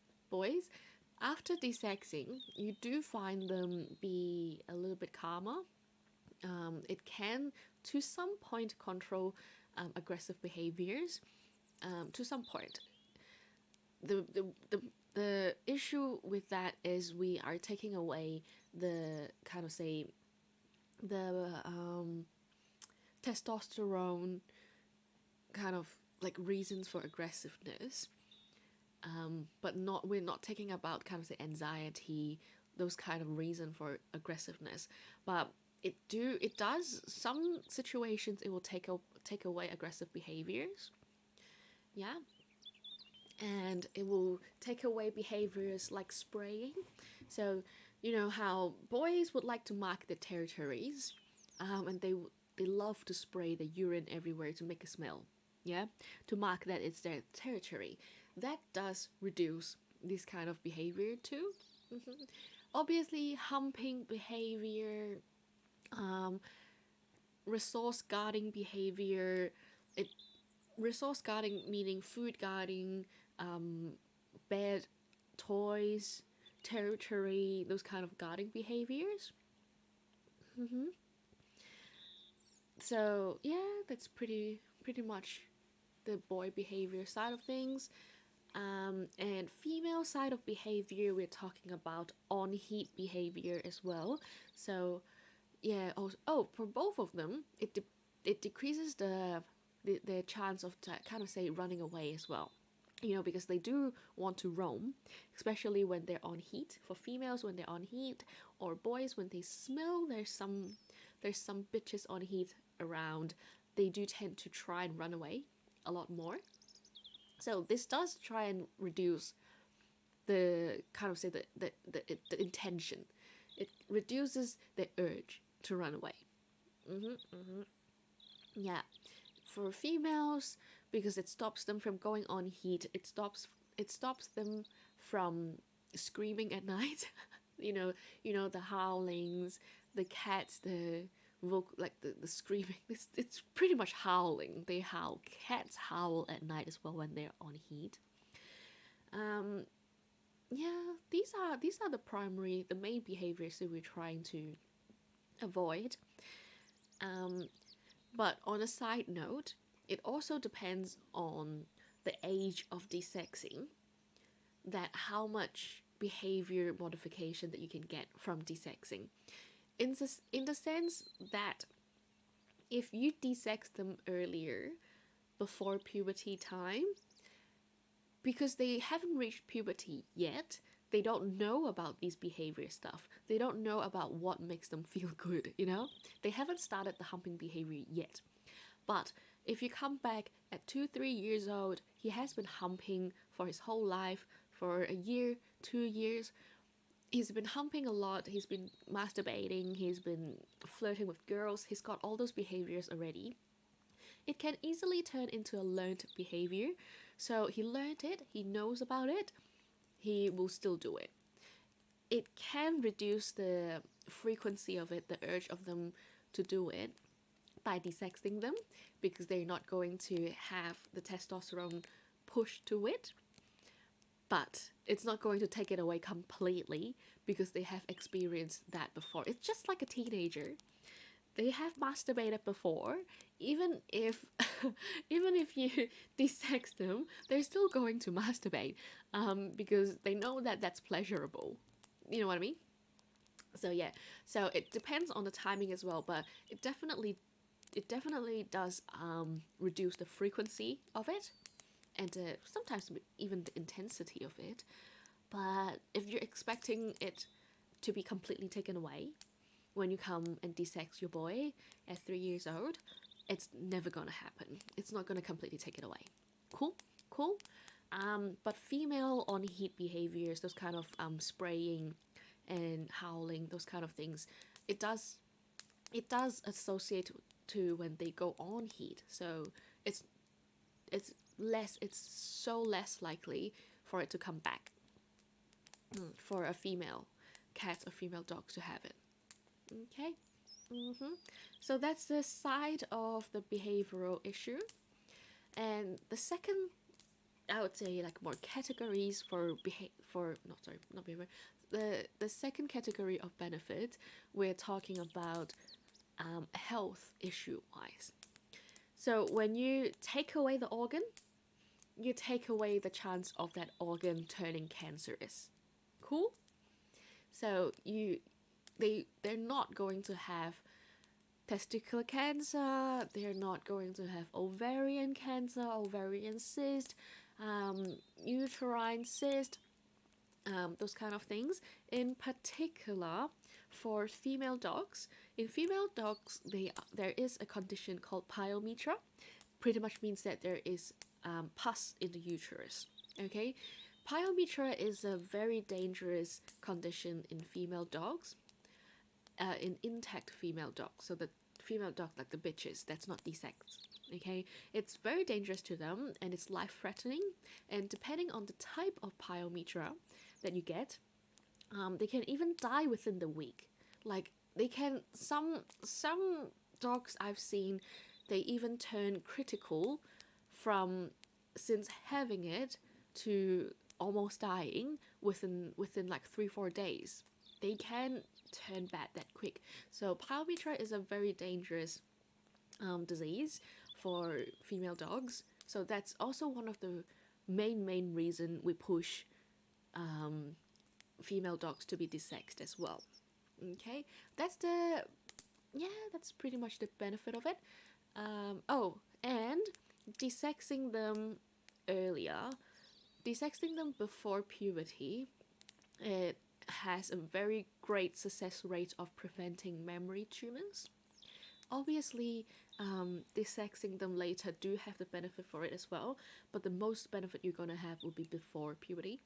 Speaker 1: After desexing, you do find them be a little bit calmer. It can, to some point, control aggressive behaviors. To some point, the issue with that is we are taking away the kind of say the testosterone kind of like reasons for aggressiveness, but we're not taking about kind of say anxiety, those kind of reason for aggressiveness. But it does some situations it will take away aggressive behaviors, yeah, and it will take away behaviors like spraying. So you know how boys would like to mark their territories, and they love to spray the urine everywhere to make a smell, yeah, to mark that it's their territory. That does reduce this kind of behavior too. Obviously, humping behavior, resource guarding behavior. Resource guarding meaning food guarding, bed, toys, territory, those kind of guarding behaviors. So yeah, that's pretty much the boy behavior side of things. And female side of behavior, we're talking about on heat behavior as well. So yeah. Also, oh, for both of them, it decreases the chance of kind of say running away as well. Because they do want to roam, especially when they're on heat. For females, when they're on heat, or boys when they smell there's some bitches on heat around, they do tend to try and run away a lot more. So this does try and reduce the kind of say the intention. It reduces the urge to run away. Mm-hmm. Yeah, for females, because it stops them from going on heat. It stops them from screaming at night. you know, the howlings, the cats, the like the screaming. It's pretty much howling. They howl. Cats howl at night as well when they're on heat. Um, yeah, these are the main behaviors that we're trying to avoid. Um, but on a side note, it also depends on the age of desexing, that how much behavior modification that you can get from desexing. In the sense that if you desex them earlier, before puberty time, because they haven't reached puberty yet, they don't know about these behavior stuff. They don't know about what makes them feel good. They haven't started the humping behavior yet. But if you come back at 2, 3 years old, he has been humping for his whole life, for a year, 2 years. He's been humping a lot, he's been masturbating, he's been flirting with girls, he's got all those behaviors already. It can easily turn into a learned behavior. So he learned it, he knows about it, he will still do it. It can reduce the frequency of it, the urge of them to do it, by desexing them, because they're not going to have the testosterone pushed to it. But it's not going to take it away completely, because they have experienced that before. It's just like a teenager. They have masturbated before. Even if even if you desex them, they're still going to masturbate, because they know that that's pleasurable. You know what I mean? So yeah, so it depends on the timing as well, but it definitely does reduce the frequency of it, and sometimes even the intensity of it. But if you're expecting it to be completely taken away when you come and desex your boy at 3 years old, it's never gonna happen. It's not gonna completely take it away. Cool, cool. But female on heat behaviors, those kind of spraying and howling, those kind of things, it does associate to when they go on heat. So it's it's so less likely for it to come back, for a female cat or female dog to have it. Okay. So that's the side of the behavioral issue. And the second, I would say, like, more categories for not, sorry, not behavior. The second category of benefit, we're talking about health issue wise. So when you take away the organ, you take away the chance of that organ turning cancerous. Cool. So they're not going to have testicular cancer, they're not going to have ovarian cancer, ovarian cyst, uterine cyst, those kind of things. In particular, for female dogs, in female dogs, there is a condition called pyometra. Pretty much means that there is pus in the uterus. Okay, pyometra is a very dangerous condition in female dogs, in intact female dogs. So the female dog, like the bitches, that's not desexed. Okay, it's very dangerous to them, and it's life-threatening. And depending on the type of pyometra that you get, they can even die within the week. Like, they can, some dogs I've seen, they even turn critical from, since having it, to almost dying within like 3-4 days. They can turn bad that quick. So pyometra is a very dangerous disease for female dogs. So that's also one of the main reason we push female dogs to be desexed as well. Okay, that's the yeah, that's pretty much the benefit of it. Oh, and desexing them earlier, desexing them before puberty, it has a very great success rate of preventing memory tumors. Obviously, desexing them later do have the benefit for it as well, but the most benefit you're gonna have will be before puberty.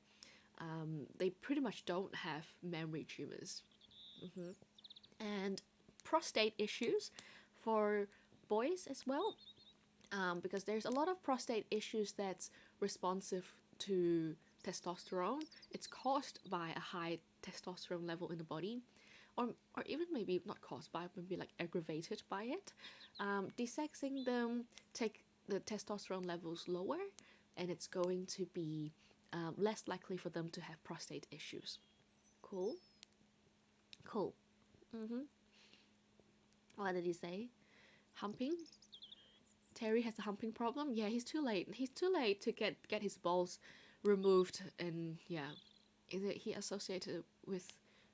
Speaker 1: They pretty much don't have memory tumors. Hmm. And prostate issues for boys as well, because there's a lot of prostate issues that's responsive to testosterone. It's caused by a high testosterone level in the body, or even maybe not caused by, maybe like aggravated by it. Desexing them take the testosterone levels lower, and it's going to be less likely for them to have prostate issues. Cool, cool. Mm-hmm. What did he say? Humping? Terry has a humping problem. Yeah, he's too late. He's too late to get his balls removed. And yeah, is it he associated with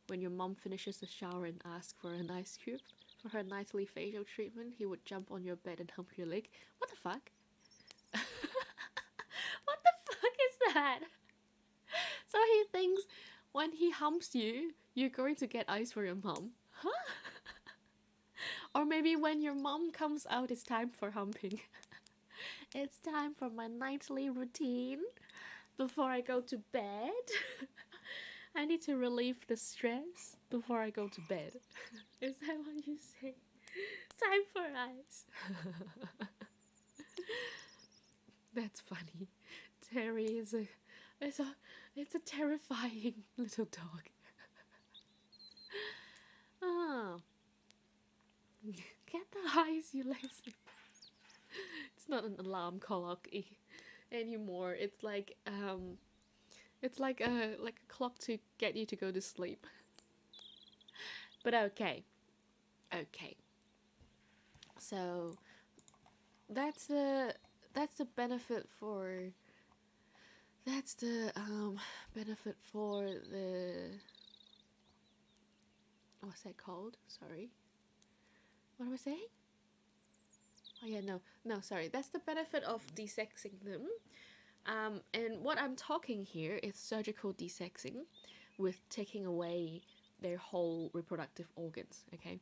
Speaker 1: when your mom finishes the shower and asks for an ice cube for her nightly facial treatment? He would jump on your bed and hump your leg. What the fuck? What the fuck is that? So he thinks when he humps you, you're going to get ice for your mom. Huh? Or maybe when your mom comes out, it's time for humping. It's time for my nightly routine before I go to bed. I need to relieve the stress before I go to bed. Is that what you say? Time for ice. That's funny. Terry is it's a it's a terrifying little dog. Oh, get the ice, you lazy. It's not an alarm clock anymore. It's like a clock to get you to go to sleep. But okay, okay. So that's the that's the benefit for that's the benefit for the what's that called? Sorry, what am I saying? Oh yeah, no, sorry. That's the benefit of desexing them. And what I'm talking here is surgical desexing, with taking away their whole reproductive organs. Okay.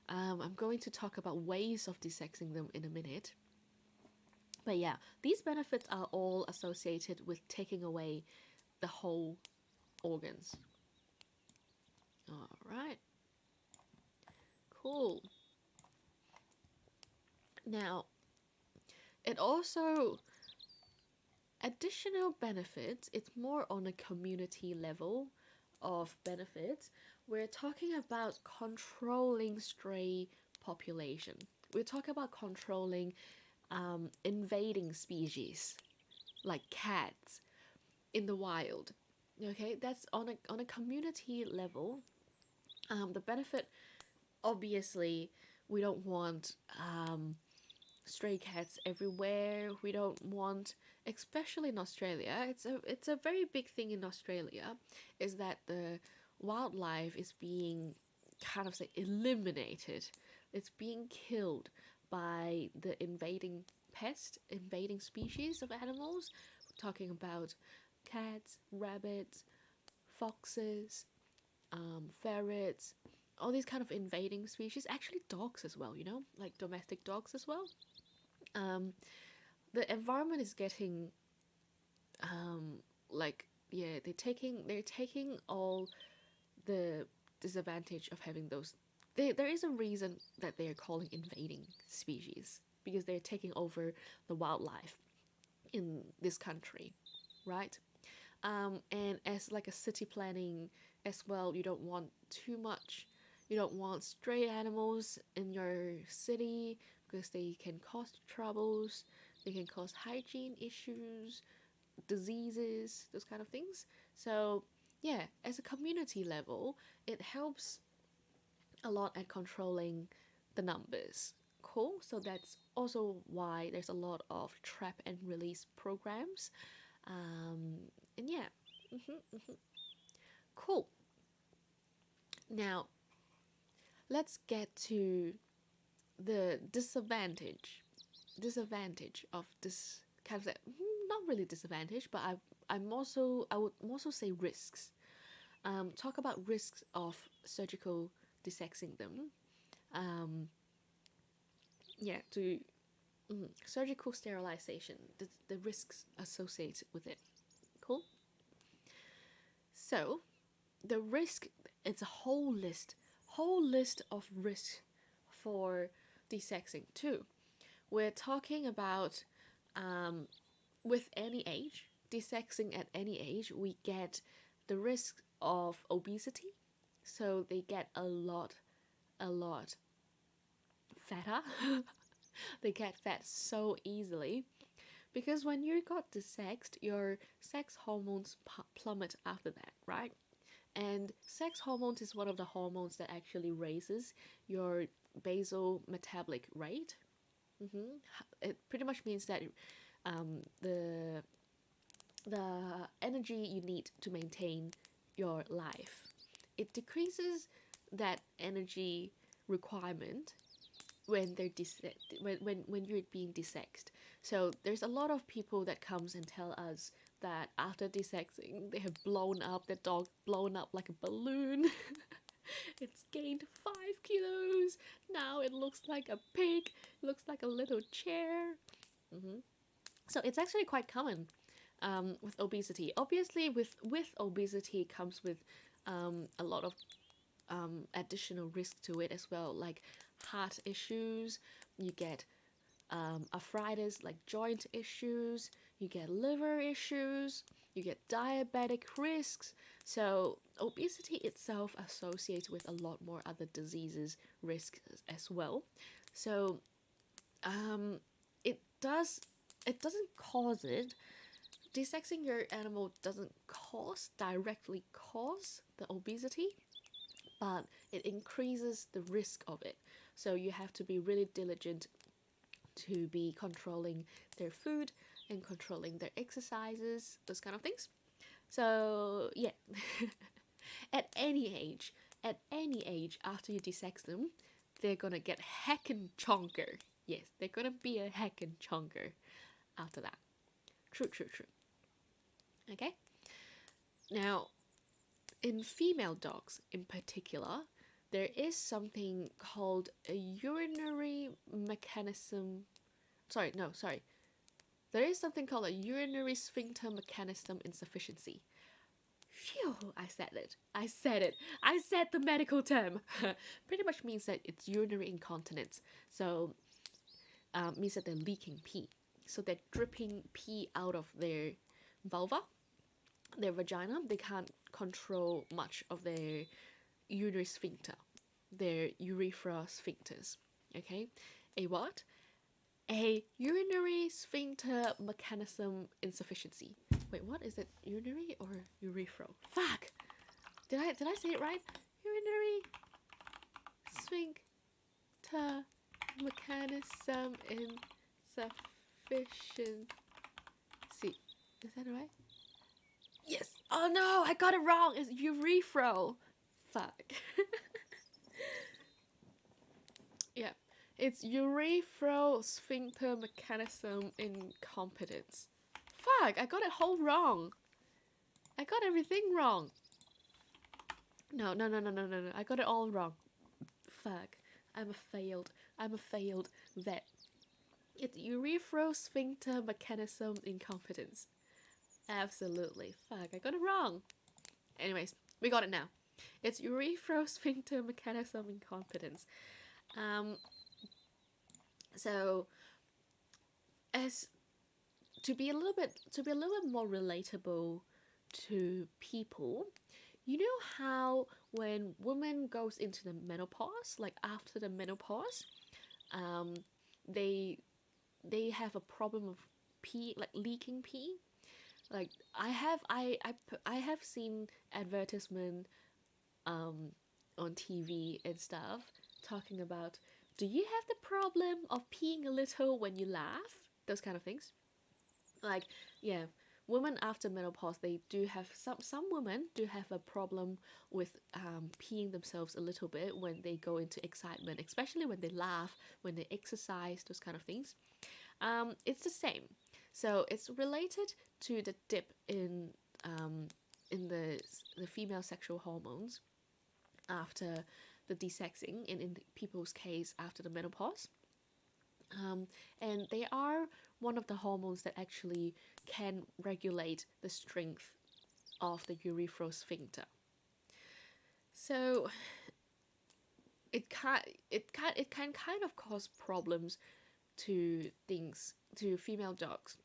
Speaker 1: I'm going to talk about ways of desexing them in a minute. But yeah, these benefits are all associated with taking away the whole organs. All right, cool. Now, it also additional benefits. It's more on a community level of benefits. We're talking about controlling stray population. We're talking about controlling invading species like cats in the wild. Okay, that's on a community level. The benefit, obviously, we don't want stray cats everywhere. We don't want, especially in Australia. It's a very big thing in Australia, is that the wildlife is being kind of say eliminated. It's being killed by the invading species of animals. We're talking about cats, rabbits, foxes, ferrets, all these kind of invading species. Actually, dogs as well. Like domestic dogs as well. Um, the environment is getting like yeah, they're taking all the disadvantage of having those. There is a reason that they are calling invading species, because they're taking over the wildlife in this country, right? And as like a city planning as well, you don't want too much. You don't want stray animals in your city, because they can cause troubles. They can cause hygiene issues, diseases, those kind of things. So yeah, as a community level, it helps a lot at controlling the numbers. Cool. So that's also why there's a lot of trap and release programs. Um, and yeah, cool. Now let's get to the disadvantage of this kind of, not really disadvantage, but I would also say risks. Talk about risks of surgical desexing them. Um, yeah, to surgical sterilization, the risks associated with it. Cool. So the risk, it's a whole list of risks for desexing too. We're talking about with any age, desexing at any age, we get the risk of obesity. So they get a lot fatter. They get fat so easily because when you got desexed, your sex hormones plummet after that, right? And sex hormones is one of the hormones that actually raises your basal metabolic rate. It pretty much means that the energy you need to maintain your life, it decreases that energy requirement when they're when you're being desexed. So there's a lot of people that comes and tell us that after desexing they have blown up, their dog blown up like a balloon. It's gained 5 kilos. Now it looks like a pig, looks like a little chair. So it's actually quite common with obesity. Obviously, with obesity comes with a lot of additional risk to it as well, like heart issues. You get arthritis, like joint issues. You get liver issues. You get diabetic risks. So obesity itself associates with a lot more other diseases risks as well. So it doesn't cause it. Desexing your animal doesn't directly cause the obesity, but it increases the risk of it. So you have to be really diligent to be controlling their food and controlling their exercises, those kind of things. So yeah, at any age after you desex them, they're gonna get heckin' chonker. Yes, they're gonna be a heckin' chonker after that. True. Okay? Now, in female dogs in particular, there is something called a urinary mechanism. Sorry. There is something called a urinary sphincter mechanism insufficiency. Phew, I said it. I said the medical term. Pretty much means that it's urinary incontinence. So, means that they're leaking pee. So they're dripping pee out of their vulva, their vagina. They can't control much of their urinary sphincter, their urethra sphincters. Okay, a what? A urinary sphincter mechanism insufficiency. Wait, what is it? Urinary or urethral? Fuck! Did I say it right? Urinary sphincter mechanism insufficiency. Is that right? Yes. Oh no, I got it wrong. It's urethral. Fuck. Yeah. It's urethral sphincter mechanism incompetence. Fuck, I got it whole wrong. I got everything wrong. No. I got it all wrong. Fuck. I'm a failed vet. It's urethral sphincter mechanism incompetence. Absolutely. Fuck, I got it wrong. Anyways, we got it now. It's urethral sphincter mechanism incompetence. So as to be a little bit more relatable to people, you know how when women goes into the menopause, like after the menopause, they have a problem of pee, like leaking pee. Like I have seen advertisement on TV and stuff talking about, do you have the problem of peeing a little when you laugh? Those kind of things. Like, yeah, women after menopause, they do have some women do have a problem with peeing themselves a little bit when they go into excitement, especially when they laugh, when they exercise, those kind of things. It's the same. So it's related to the dip in the female sexual hormones after the desexing, in people's case after the menopause. And they are one of the hormones that actually can regulate the strength of the urethral sphincter. So it can kind of cause problems to things to female dogs,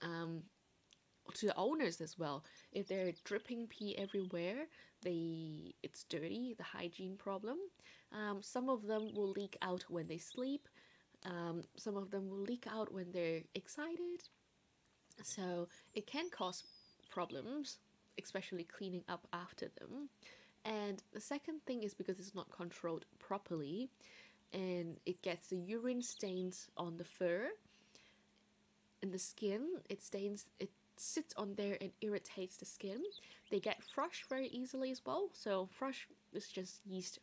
Speaker 1: to the owners as well. If they're dripping pee everywhere, it's dirty, the hygiene problem. Some of them will leak out when they sleep. Some of them will leak out when they're excited. So it can cause problems, especially cleaning up after them. And the second thing is because it's not controlled properly, and it gets the urine stains on the fur and the skin. It sits on there and irritates the skin. They get thrush very easily as well. So thrush is just yeast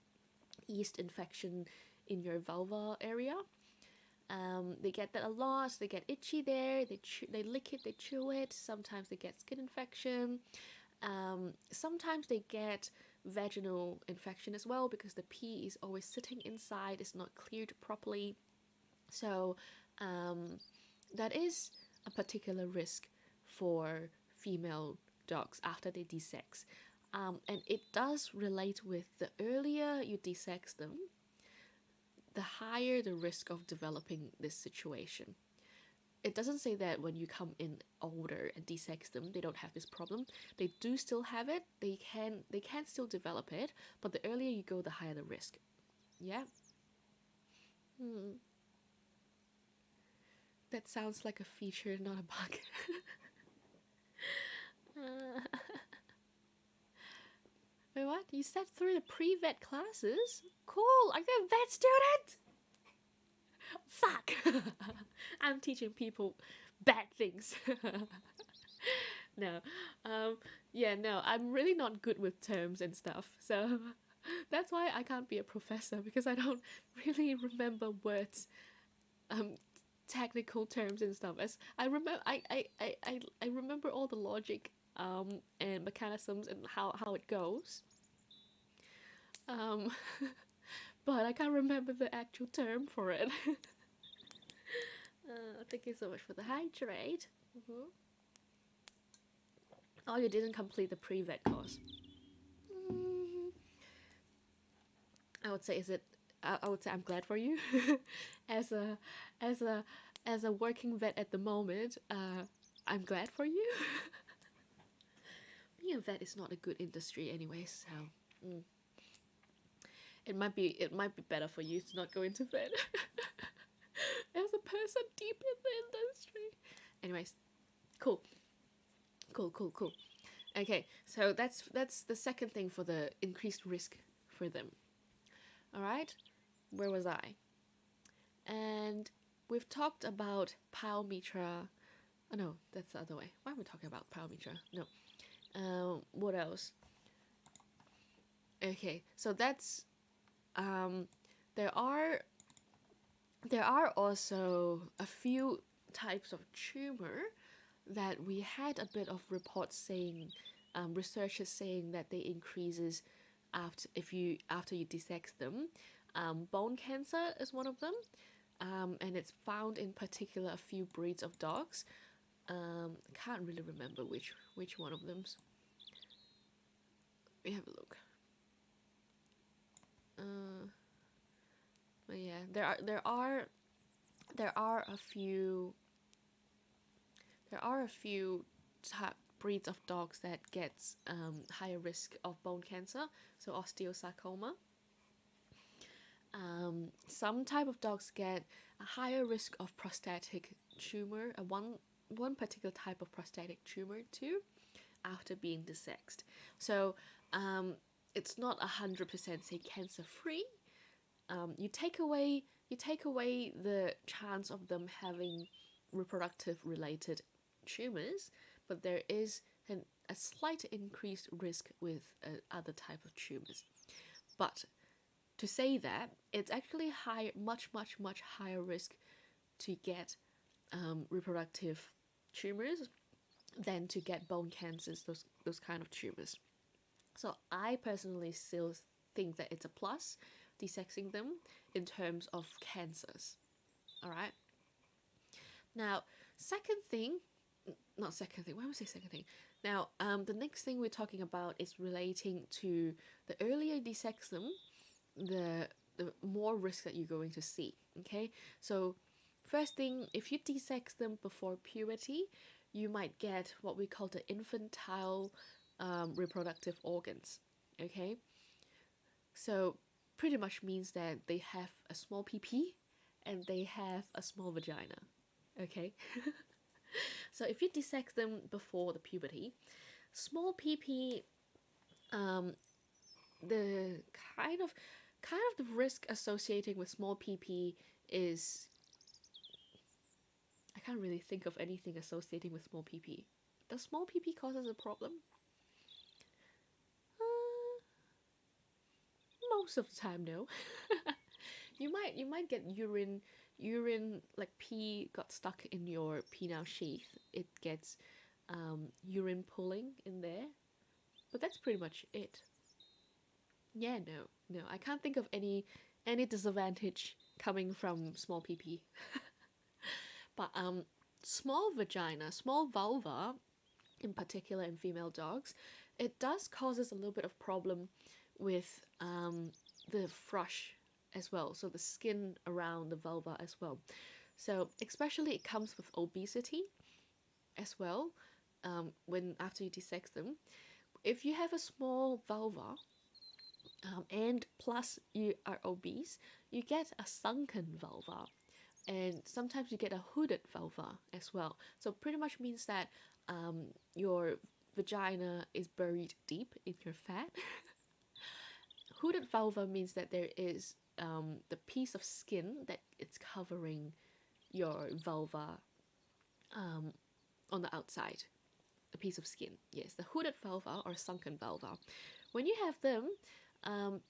Speaker 1: infection in your vulva area. They get that a lot. They get itchy there. They lick it. They chew it. Sometimes they get skin infection. Sometimes they get vaginal infection as well because the pee is always sitting inside. It's not cleared properly. So that is a particular risk for female dogs after they desex. And it does relate with the earlier you desex them, the higher the risk of developing this situation. It doesn't say that when you come in older and desex them, they don't have this problem. They do still have it. They can still develop it, but the earlier you go, the higher the risk. Yeah. That sounds like a feature, not a bug. Wait, what? You sat through the pre-vet classes? Cool, are you a vet student? Fuck! I'm teaching people bad things. No. No, I'm really not good with terms and stuff. So that's why I can't be a professor, because I don't really remember words, technical terms and stuff. As I remember all the logic and mechanisms and how it goes. But I can't remember the actual term for it. Thank you so much for the hydrate. Oh, you didn't complete the pre-vet course. I would say I'm glad for you. as a working vet at the moment, I'm glad for you. Being a vet is not a good industry anyways, so it might be better for you to not go into vet. As a person deep in the industry. Anyways, cool. Okay, so that's the second thing for the increased risk for them. Alright, where was I? And we've talked about Palmitra. Oh no, that's the other way. Why am I talking about Palmitra? No. What else? Okay, so that's there are also a few types of tumor that we had a bit of reports saying, researchers saying that they increases after you desex them. Bone cancer is one of them, and it's found in particular a few breeds of dogs. Can't really remember which one of them. We have a look. But yeah, there are a few breeds of dogs that gets higher risk of bone cancer, so osteosarcoma. Some type of dogs get a higher risk of prostatic tumor, one particular type of prostatic tumor too, after being desexed. So it's not 100% say cancer free. You take away the chance of them having reproductive related tumors, but there is a slight increased risk with other type of tumors. But to say that, it's actually much higher risk to get reproductive tumors than to get bone cancers, those kind of tumors. So I personally still think that it's a plus desexing them in terms of cancers. All right. Now, second thing, not second thing. Why would I say second thing? Now, the next thing we're talking about is relating to the earlier you desex them, the more risk that you're going to see. Okay, so first thing, if you desex them before puberty, you might get what we call the infantile reproductive organs. Okay, so pretty much means that they have a small PP and they have a small vagina. Okay, so if you desex them before the puberty, small PP, the kind of the risk associated with small PP is, I can't really think of anything associating with small PP. Does small PP causes a problem? Most of the time, no. you might get urine like pee got stuck in your penile sheath. It gets urine pooling in there, but that's pretty much it. Yeah, no, I can't think of any disadvantage coming from small PP. But small vagina, small vulva, in particular in female dogs, it does causes a little bit of problem with the thrush as well. So the skin around the vulva as well. So especially it comes with obesity as well. When after you desex them, if you have a small vulva, and plus you are obese, you get a sunken vulva, and sometimes you get a hooded vulva as well. So pretty much means that your vagina is buried deep in your fat. Hooded vulva means that there is the piece of skin that it's covering your vulva on the outside. A piece of skin, yes, the hooded vulva or sunken vulva. When you have them,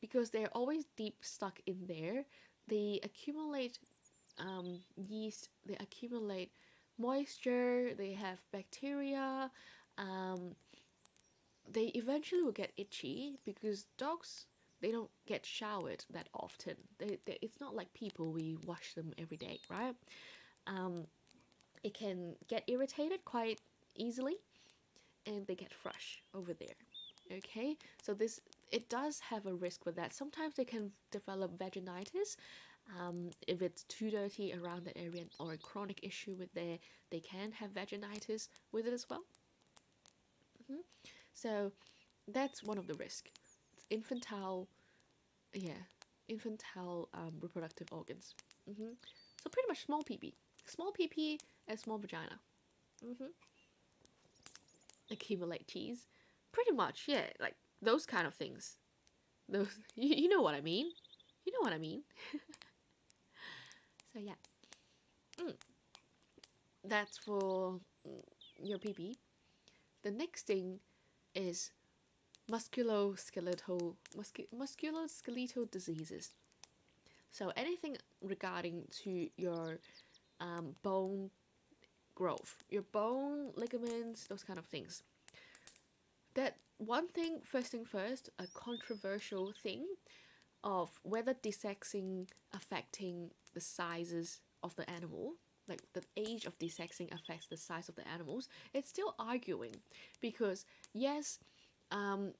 Speaker 1: because they're always deep stuck in there, they accumulate yeast, they accumulate moisture, they have bacteria, they eventually will get itchy because dogs, they don't get showered that often. It's not like people, we wash them every day, right? It can get irritated quite easily and they get thrush over there. Okay, so this, it does have a risk with that. Sometimes they can develop vaginitis if it's too dirty around that area, or a chronic issue with there, they can have vaginitis with it as well. So that's one of the risks. It's infantile, yeah, infantile reproductive organs. So pretty much small PP and small vagina. Accumulate cheese, pretty much, yeah, like those kind of things. Those you know what I mean. You know what I mean. So yeah, that's for your PP. The next thing is musculoskeletal diseases. So anything regarding to your bone growth, your bone ligaments, those kind of things. That one thing, first thing first, a controversial thing of whether desexing affecting the sizes of the animal, like the age of desexing affects the size of the animals, it's still arguing, because yes, the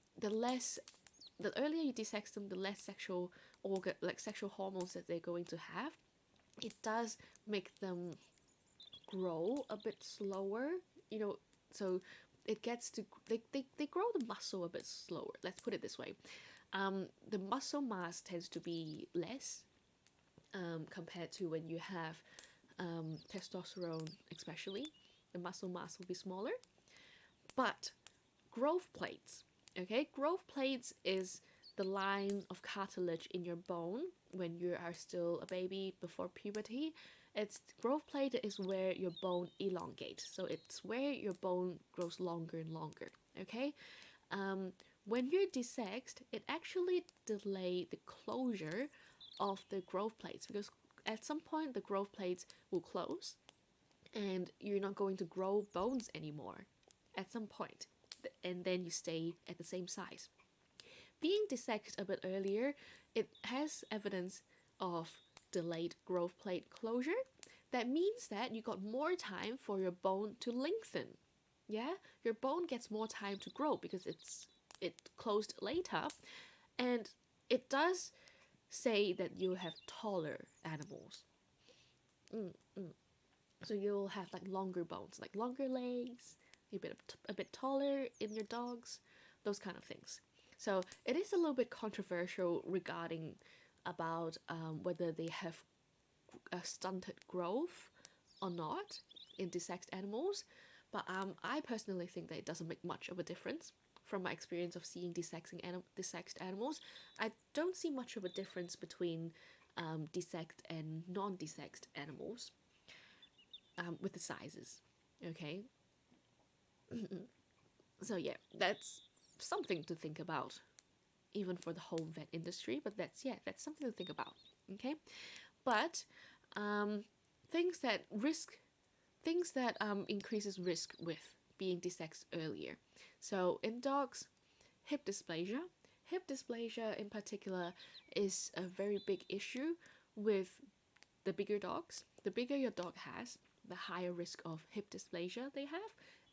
Speaker 1: earlier you desex them, the less sexual sexual hormones that they're going to have. It does make them grow a bit slower, so it gets to, they grow the muscle a bit slower, let's put it this way. The muscle mass tends to be less compared to when you have testosterone, especially the muscle mass will be smaller. But growth plates, okay, growth plates is the line of cartilage in your bone when you are still a baby before puberty, It's growth plate is where your bone elongates. So it's where your bone grows longer and longer. Okay. Um, when you're desexed, it actually delay the closure of the growth plates because at some point the growth plates will close and you're not going to grow bones anymore at some point, and then you stay at the same size. Being dissected a bit earlier, it has evidence of delayed growth plate closure. That means that you got more time for your bone to lengthen. Yeah, your bone gets more time to grow because it closed later, and it does say that you have taller animals. Mm, mm. So you'll have like longer bones, like longer legs, a bit taller in your dogs, those kind of things. So it is a little bit controversial regarding about whether they have a stunted growth or not in desexed animals. But I personally think that it doesn't make much of a difference. From my experience of seeing desexed animals, I don't see much of a difference between desexed and non-desexed animals with the sizes. Okay, so yeah, that's something to think about, even for the whole vet industry. But that's something to think about. Okay, but um, things that risk, things that increases risk with being desexed earlier. So in dogs, hip dysplasia. Hip dysplasia in particular is a very big issue with the bigger dogs. The bigger your dog has, the higher risk of hip dysplasia they have,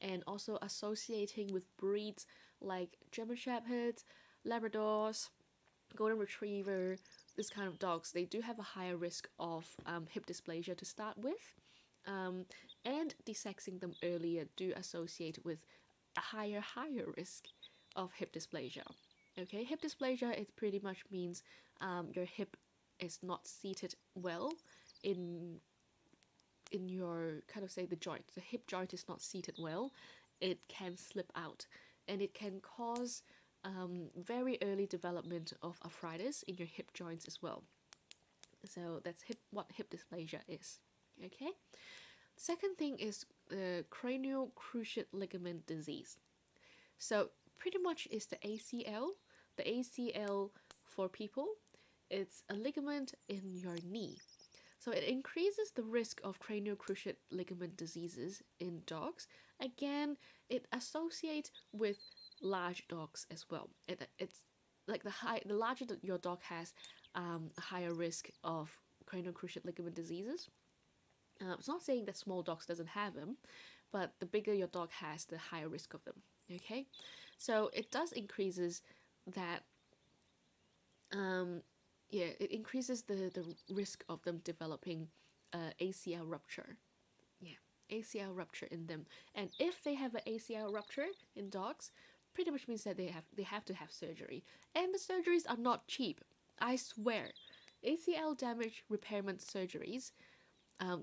Speaker 1: and also associating with breeds like German Shepherds, Labradors, Golden Retriever, this kind of dogs, they do have a higher risk of hip dysplasia to start with. And desexing them earlier do associate with a higher risk of hip dysplasia. Okay, hip dysplasia, it pretty much means your hip is not seated well in your kind of say the joint. The hip joint is not seated well. It can slip out, and it can cause very early development of arthritis in your hip joints as well. So that's what hip dysplasia is. Okay. Second thing is cranial cruciate ligament disease. So pretty much is the ACL. The ACL for people, it's a ligament in your knee. So it increases the risk of cranial cruciate ligament diseases in dogs. Again, it associates with large dogs as well. It's like the larger your dog has, a higher risk of cranial cruciate ligament diseases. It's not saying that small dogs doesn't have them, but the bigger your dog has, the higher risk of them. Okay, so it does increases that. Yeah, it increases the risk of them developing ACL rupture. Yeah, ACL rupture in them, and if they have an ACL rupture in dogs, pretty much means that they have to have surgery, and the surgeries are not cheap. I swear, ACL damage repairment surgeries.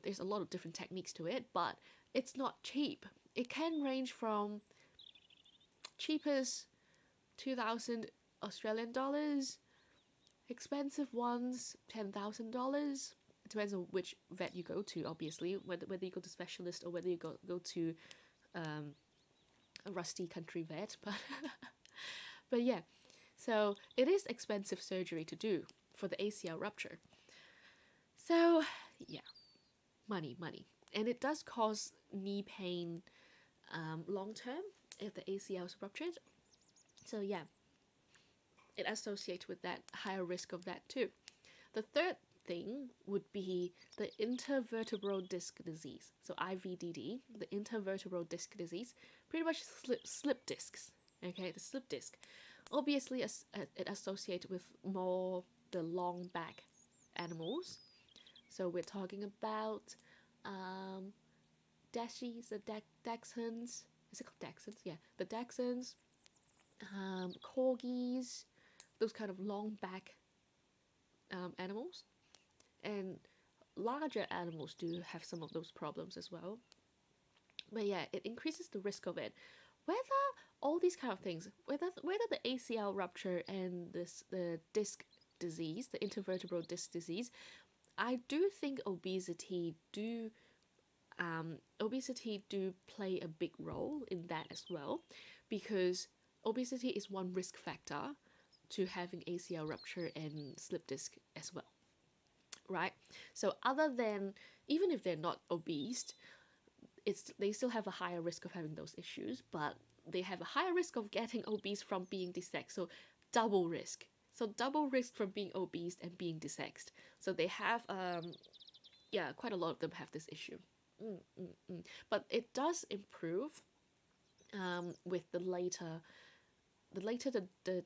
Speaker 1: There's a lot of different techniques to it, but it's not cheap. It can range from cheapest 2,000 Australian dollars, expensive ones $10,000. It depends on which vet you go to, obviously, whether you go to specialist or whether you go to a rusty country vet. But yeah, so it is expensive surgery to do for the ACL rupture. So yeah, money, and it does cause knee pain long term if the ACL is ruptured. So yeah, it associates with that higher risk of that too. The third thing would be the intervertebral disc disease. So IVDD, the intervertebral disc disease, pretty much slip discs. Okay, the slip disc. Obviously, it associates with more the long back animals. So we're talking about Dashies, the Dachshunds. Is it called Dachshunds? Yeah, the Dachshunds, Corgis, those kind of long back animals. And larger animals do have some of those problems as well. But yeah, it increases the risk of it. Whether all these kind of things, whether the ACL rupture and the disc disease, the intervertebral disc disease, I do think obesity do play a big role in that as well, because obesity is one risk factor to having ACL rupture and slip disc as well, right? So other than, even if they're not obese, they still have a higher risk of having those issues, but they have a higher risk of getting obese from being desexed. So double risk. So double risk from being obese and being desexed. So they have yeah, quite a lot of them have this issue. But it does improve with the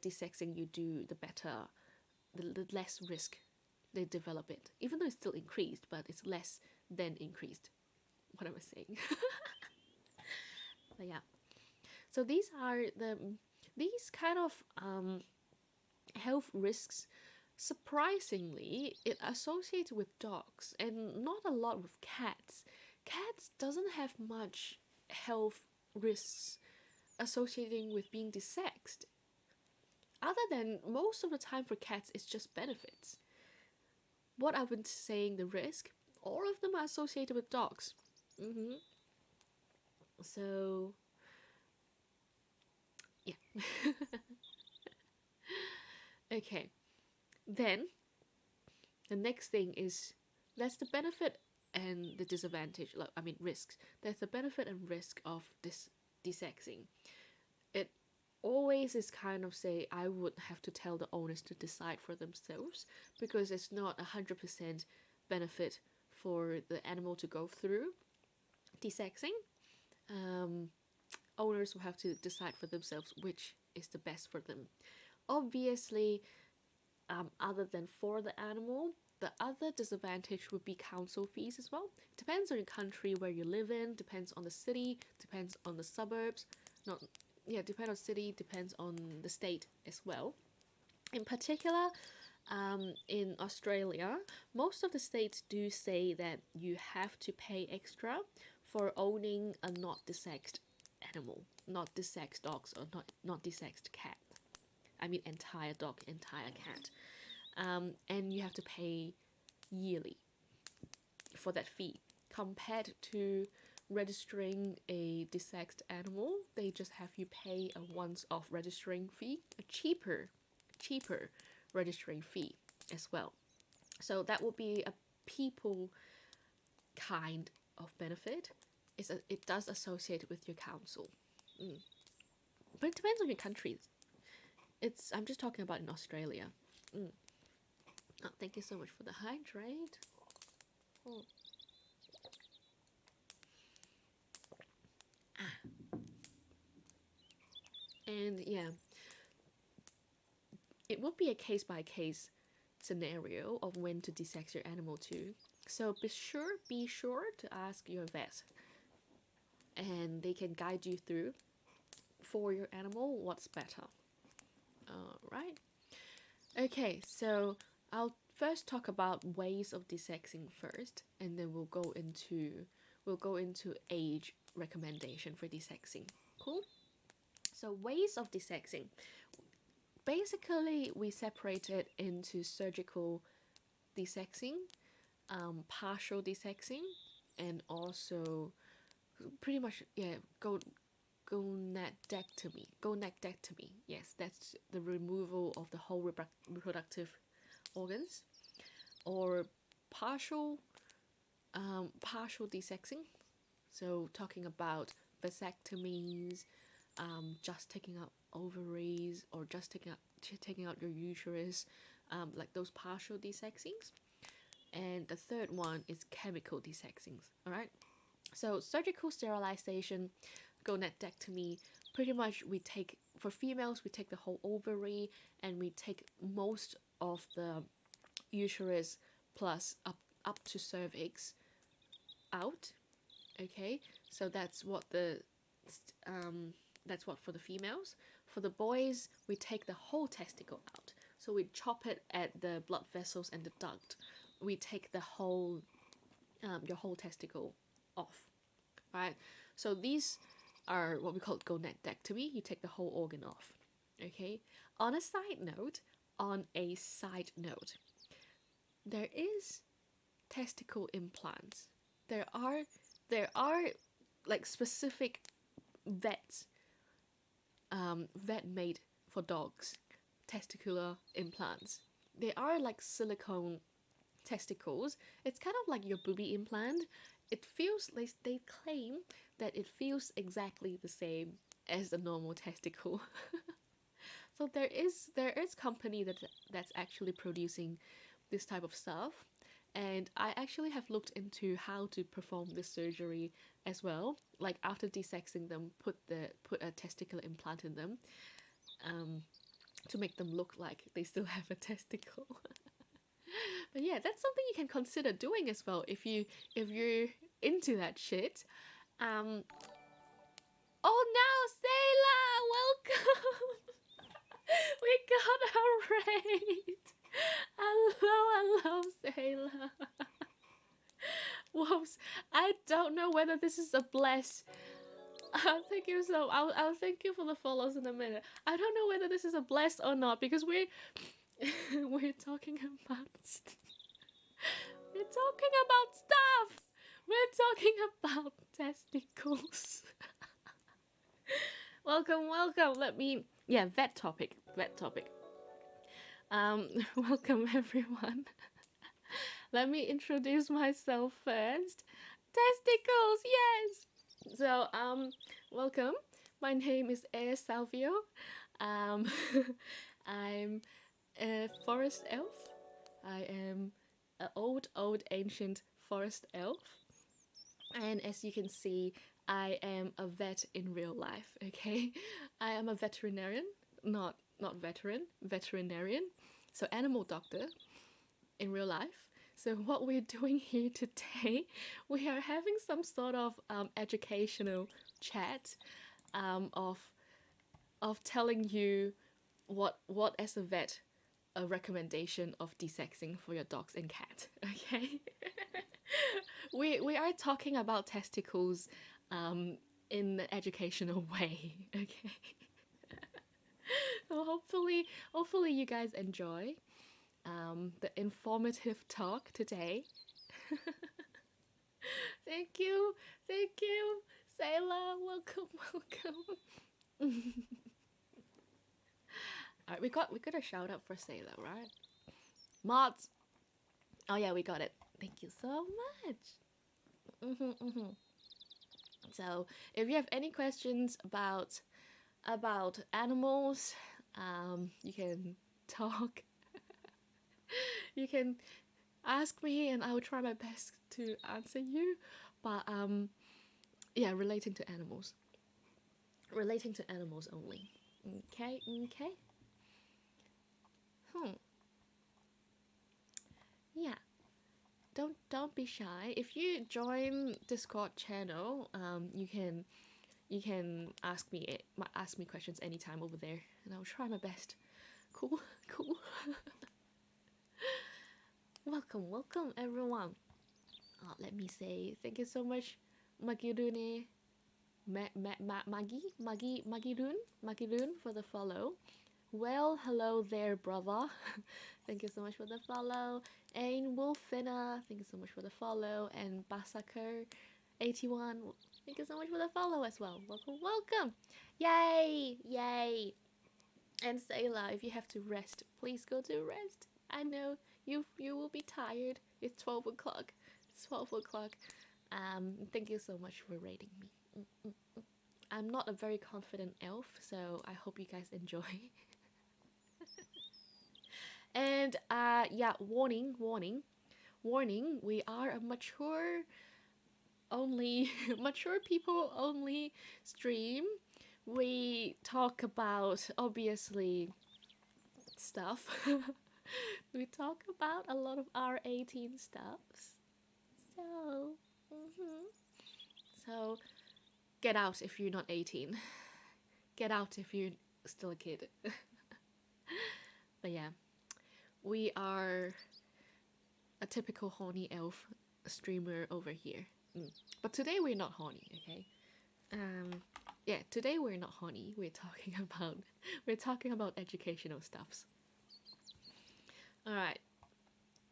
Speaker 1: desexing you do, the better, the less risk they develop it. Even though it's still increased, but it's less than increased. What am I saying? But yeah. So these kind of health risks. Surprisingly, it associates with dogs and not a lot with cats. Cats doesn't have much health risks associating with being desexed. Other than most of the time for cats, it's just benefits. What I've been saying, the risk, all of them are associated with dogs. So, yeah. Okay. Then, the next thing is that's the benefit and the disadvantage. Like, I mean, risks. There's the benefit and risk of this desexing. It always is kind of say I would have to tell the owners to decide for themselves, because it's not 100% benefit for the animal to go through desexing. Owners will have to decide for themselves which is the best for them. Obviously, other than for the animal, the other disadvantage would be council fees as well. Depends on your country where you live in, depends on the city, depends on the suburbs. Not, yeah, depends on city, depends on the state as well. In particular, in Australia, most of the states do say that you have to pay extra for owning a not desexed animal, not desexed dogs or not desexed cat. I mean entire dog, entire cat. And you have to pay yearly for that fee. Compared to registering a desexed animal, they just have you pay a once-off registering fee, a cheaper registering fee as well. So that will be a people kind of benefit. It does associate with your council. But it depends on your country. I'm just talking about in Australia. Oh, thank you so much for the hydrate. Oh. And yeah, it would be a case by case scenario of when to desex your animal too. So be sure to ask your vet, and they can guide you through for your animal what's better. Alright. Okay, so I'll first talk about ways of desexing first, and then we'll go into age recommendation for desexing. Cool? So ways of desexing. Basically, we separate it into surgical desexing, partial desexing, and also pretty much gonadectomy. Gonadectomy. Yes, that's the removal of the whole reproductive organs, or partial desexing. So talking about vasectomies, just taking out ovaries, or just taking out your uterus, like those partial desexings. And the third one is chemical desexings. All right. So surgical sterilization, gonadectomy. Pretty much, for females we take the whole ovary, and we take most of the uterus plus up to cervix out. Okay, so that's what for the females. For the boys, we take the whole testicle out. So we chop it at the blood vessels and the duct. We take the whole your whole testicle off, right? So these are what we call gonadectomy. You take the whole organ off. Okay. On a side note, there is testicle implants. There are like specific vet made for dogs testicular implants. They are like silicone testicles. It's kind of like your booby implant. It feels like they claim that it feels exactly the same as a normal testicle. So there is company that's actually producing this type of stuff, and I actually have looked into how to perform this surgery as well. Like after desexing them, put a testicular implant in them, to make them look like they still have a testicle. But yeah, that's something you can consider doing as well if you're into that shit. Um, oh no, Sayla, welcome. We got a raid. Hello, Sayla. Whoops, I don't know whether this is a bless. Thank you so. I'll thank you for the follows in a minute. I don't know whether this is a bless or not because we're we're talking about we're talking about stuff. We're talking about testicles. Welcome. Let me vet topic. Welcome everyone. Let me introduce myself first. Testicles, yes. So welcome. My name is Salveo. Um, I'm a forest elf. I am an old ancient forest elf, and as you can see, I am a vet in real life. Okay, I am a veterinarian, not veterinarian. So animal doctor in real life. So what we're doing here today, we are having some sort of educational chat, of telling you what as a vet a recommendation of desexing for your dogs and cat. Okay. We are talking about testicles in an educational way. Okay. So hopefully you guys enjoy the informative talk today. Thank you, Sayla. Welcome. Alright, we got a shout out for Sayla, right? Mods. Oh yeah, we got it. Thank you so much. So if you have any questions about animals, you can talk. You can ask me, and I will try my best to answer you. But yeah, relating to animals only. Okay. Yeah. Don't be shy. If you join Discord channel, you can ask me questions anytime over there, and I'll try my best. Cool. Welcome everyone. Let me say thank you so much, Magirune, Magirun for the follow. Well, hello there, brother. Thank you so much for the follow. Ain Wolfina, thank you so much for the follow. And Basaker81, thank you so much for the follow as well. Welcome. Yay. And Sayla, if you have to rest, please go to rest. I know you will be tired. It's 12 o'clock. Thank you so much for rating me. I'm not a very confident elf, so I hope you guys enjoy. And warning, we are a mature people only stream. We talk about obviously stuff. We talk about a lot of R18 stuffs. So get out if you're not 18. Get out if you're still a kid. But yeah, we are a typical horny elf streamer over here. But today we're not horny, okay? Today we're not horny. We're talking about educational stuffs. All right.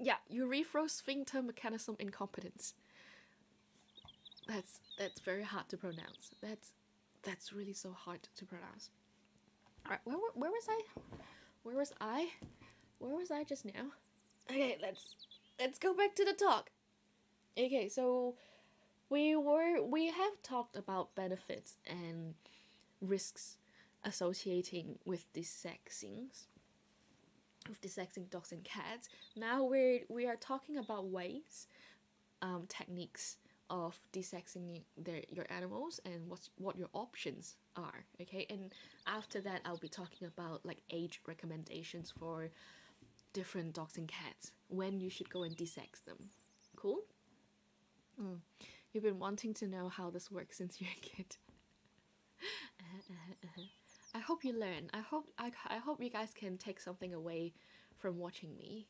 Speaker 1: Yeah, urethrosphincter mechanism incompetence. That's very hard to pronounce. That's really so hard to pronounce. All right, where was I? Where was I? Where was I just now? Okay, let's go back to the talk. Okay, so we have talked about benefits and risks associating with desexing dogs and cats. Now we are talking about ways, techniques of desexing your animals and what your options are. Okay, and after that I'll be talking about like age recommendations for different dogs and cats when you should go and desex them. Cool. You've been wanting to know how this works since you're a kid. I hope you learn. I hope you guys can take something away from watching me.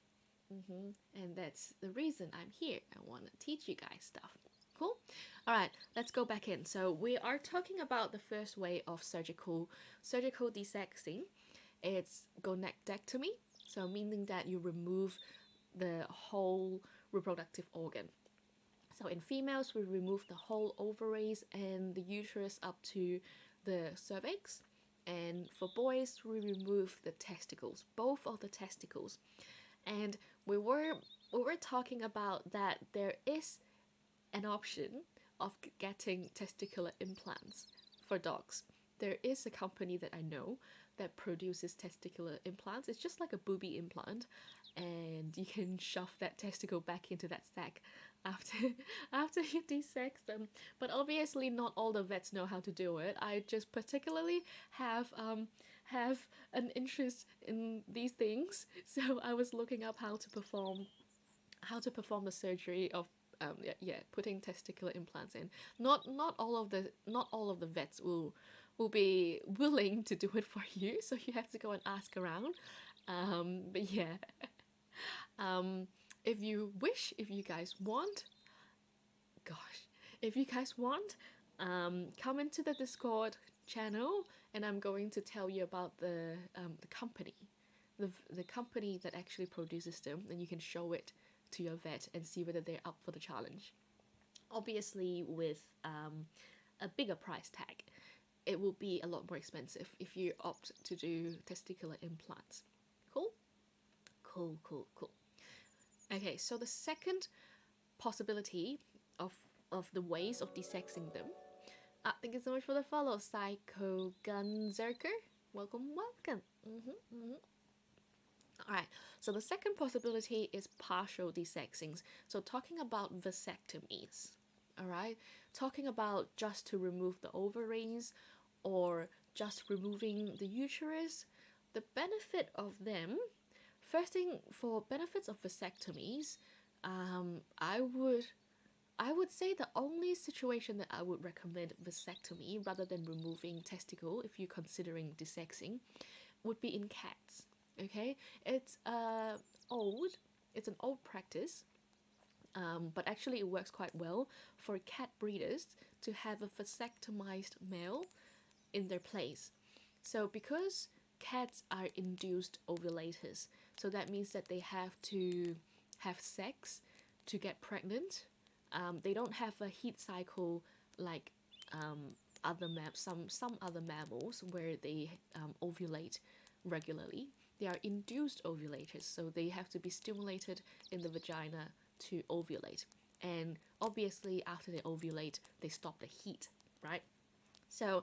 Speaker 1: And that's the reason I'm here. I want to teach you guys stuff. Cool? All right, let's go back in. So we are talking about the first way of surgical desexing. It's gonadectomy. So meaning that you remove the whole reproductive organ. So in females, we remove the whole ovaries and the uterus up to the cervix. And for boys, we remove the testicles, both of the testicles. And we were talking about that there is an option of getting testicular implants for dogs. There is a company that I know that produces testicular implants. It's just like a booby implant, and you can shove that testicle back into that sack after after you desex them. But obviously, not all the vets know how to do it. I just particularly have an interest in these things, so I was looking up how to perform the surgery of putting testicular implants in. Not all of the vets will be willing to do it for you, so you have to go and ask around. But yeah, if you wish, if you guys want, come into the Discord channel, and I'm going to tell you about the company, the company that actually produces them, and you can show it to your vet and see whether they're up for the challenge. Obviously, with a bigger price tag, it will be a lot more expensive if you opt to do testicular implants. Cool? Cool. Okay, so the second possibility of the ways of desexing them. Thank you so much for the follow, Psycho Gunzerker. Welcome. Alright, so the second possibility is partial desexings. So talking about vasectomies. Alright, talking about just to remove the ovaries or just removing the uterus. The benefit of them, first thing, for benefits of vasectomies, I would say the only situation that I would recommend vasectomy rather than removing testicle, if you're considering desexing, would be in cats. Okay, it's an old practice, but actually it works quite well for cat breeders to have a vasectomized male in their place. So because cats are induced ovulators, so that means that they have to have sex to get pregnant. They don't have a heat cycle like some other mammals where they ovulate regularly. They are induced ovulators, so they have to be stimulated in the vagina to ovulate. And obviously, after they ovulate, they stop the heat, right? So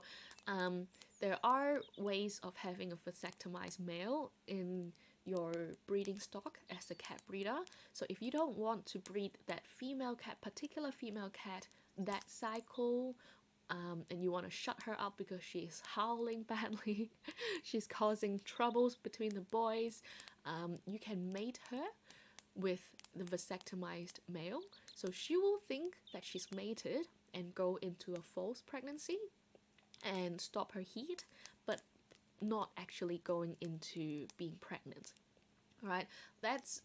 Speaker 1: there are ways of having a vasectomized male in your breeding stock as a cat breeder. So if you don't want to breed that particular female cat, that cycle, and you want to shut her up because she's howling badly, she's causing troubles between the boys, you can mate her with the vasectomized male. So she will think that she's mated and go into a false pregnancy and stop her heat, but not actually going into being pregnant. Right? That's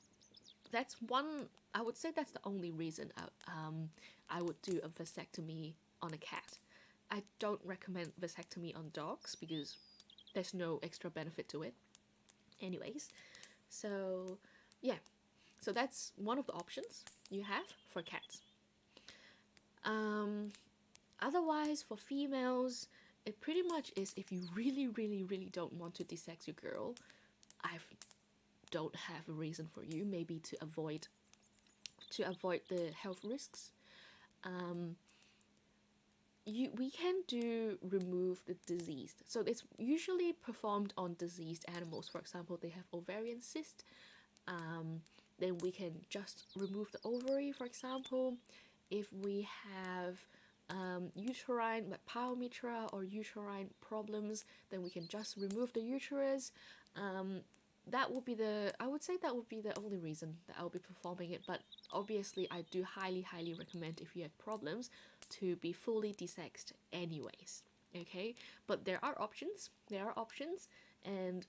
Speaker 1: one. I would say that's the only reason I would do a vasectomy on a cat. I don't recommend vasectomy on dogs because there's no extra benefit to it. Anyways, so yeah. So that's one of the options you have for cats. Otherwise, for females, it pretty much is, if you really, really, really don't want to desex your girl, I don't have a reason for you. Maybe to avoid the health risks. We can remove the diseased. So it's usually performed on diseased animals. For example, they have ovarian cyst. Then we can just remove the ovary, for example. If we have uterine, like pyometra or uterine problems, then we can just remove the uterus. That would be I would say that would be the only reason that I'll be performing it. But obviously, I do highly, highly recommend, if you have problems, to be fully desexed anyways. Okay, but there are options. And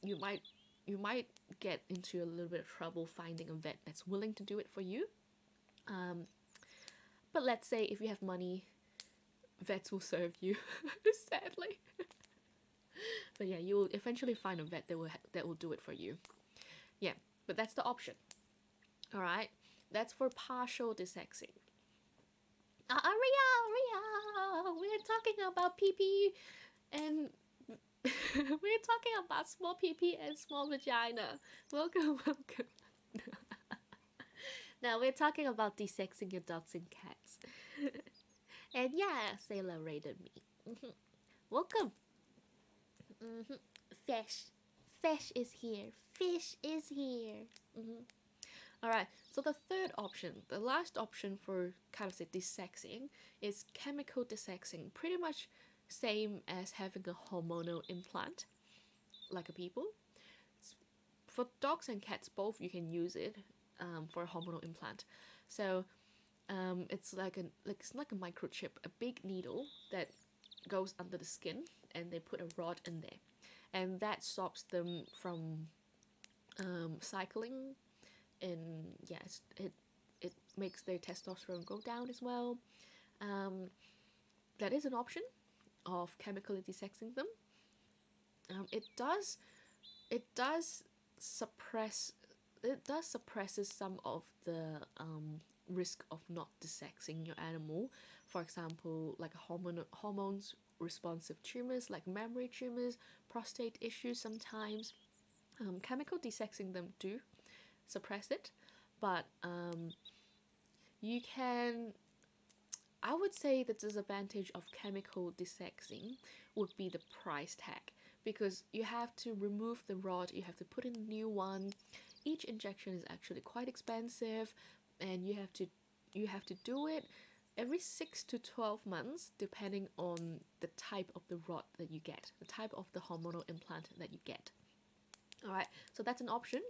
Speaker 1: you might get into a little bit of trouble finding a vet that's willing to do it for you. But let's say if you have money, vets will serve you, sadly. But yeah, you'll eventually find a vet that will do it for you. Yeah, but that's the option. All right, that's for partial desexing. Ria, we're talking about pee and we're talking about small pee and small vagina. Welcome. Now we're talking about desexing your dogs and cats. And yeah, Sailor rated me. Welcome. Fish is here. Alright, so the third option, the last option for kind of say desexing, is chemical desexing. Pretty much same as having a hormonal implant, like a people. For dogs and cats both, you can use it for a hormonal implant. So it's like a microchip, a big needle that goes under the skin, and they put a rod in there, and that stops them from cycling. And yes, it makes their testosterone go down as well. That is an option of chemically desexing them. It does suppresses some of the risk of not desexing your animal. For example, like hormones responsive tumors, like mammary tumors, prostate issues. Sometimes chemical desexing them do suppress it, but you can. I would say the disadvantage of chemical desexing would be the price tag, because you have to remove the rod, you have to put in a new one. Each injection is actually quite expensive, and you have to do it every 6 to 12 months, depending on the type of the rod that you get, the type of the hormonal implant that you get. Alright, so that's an option.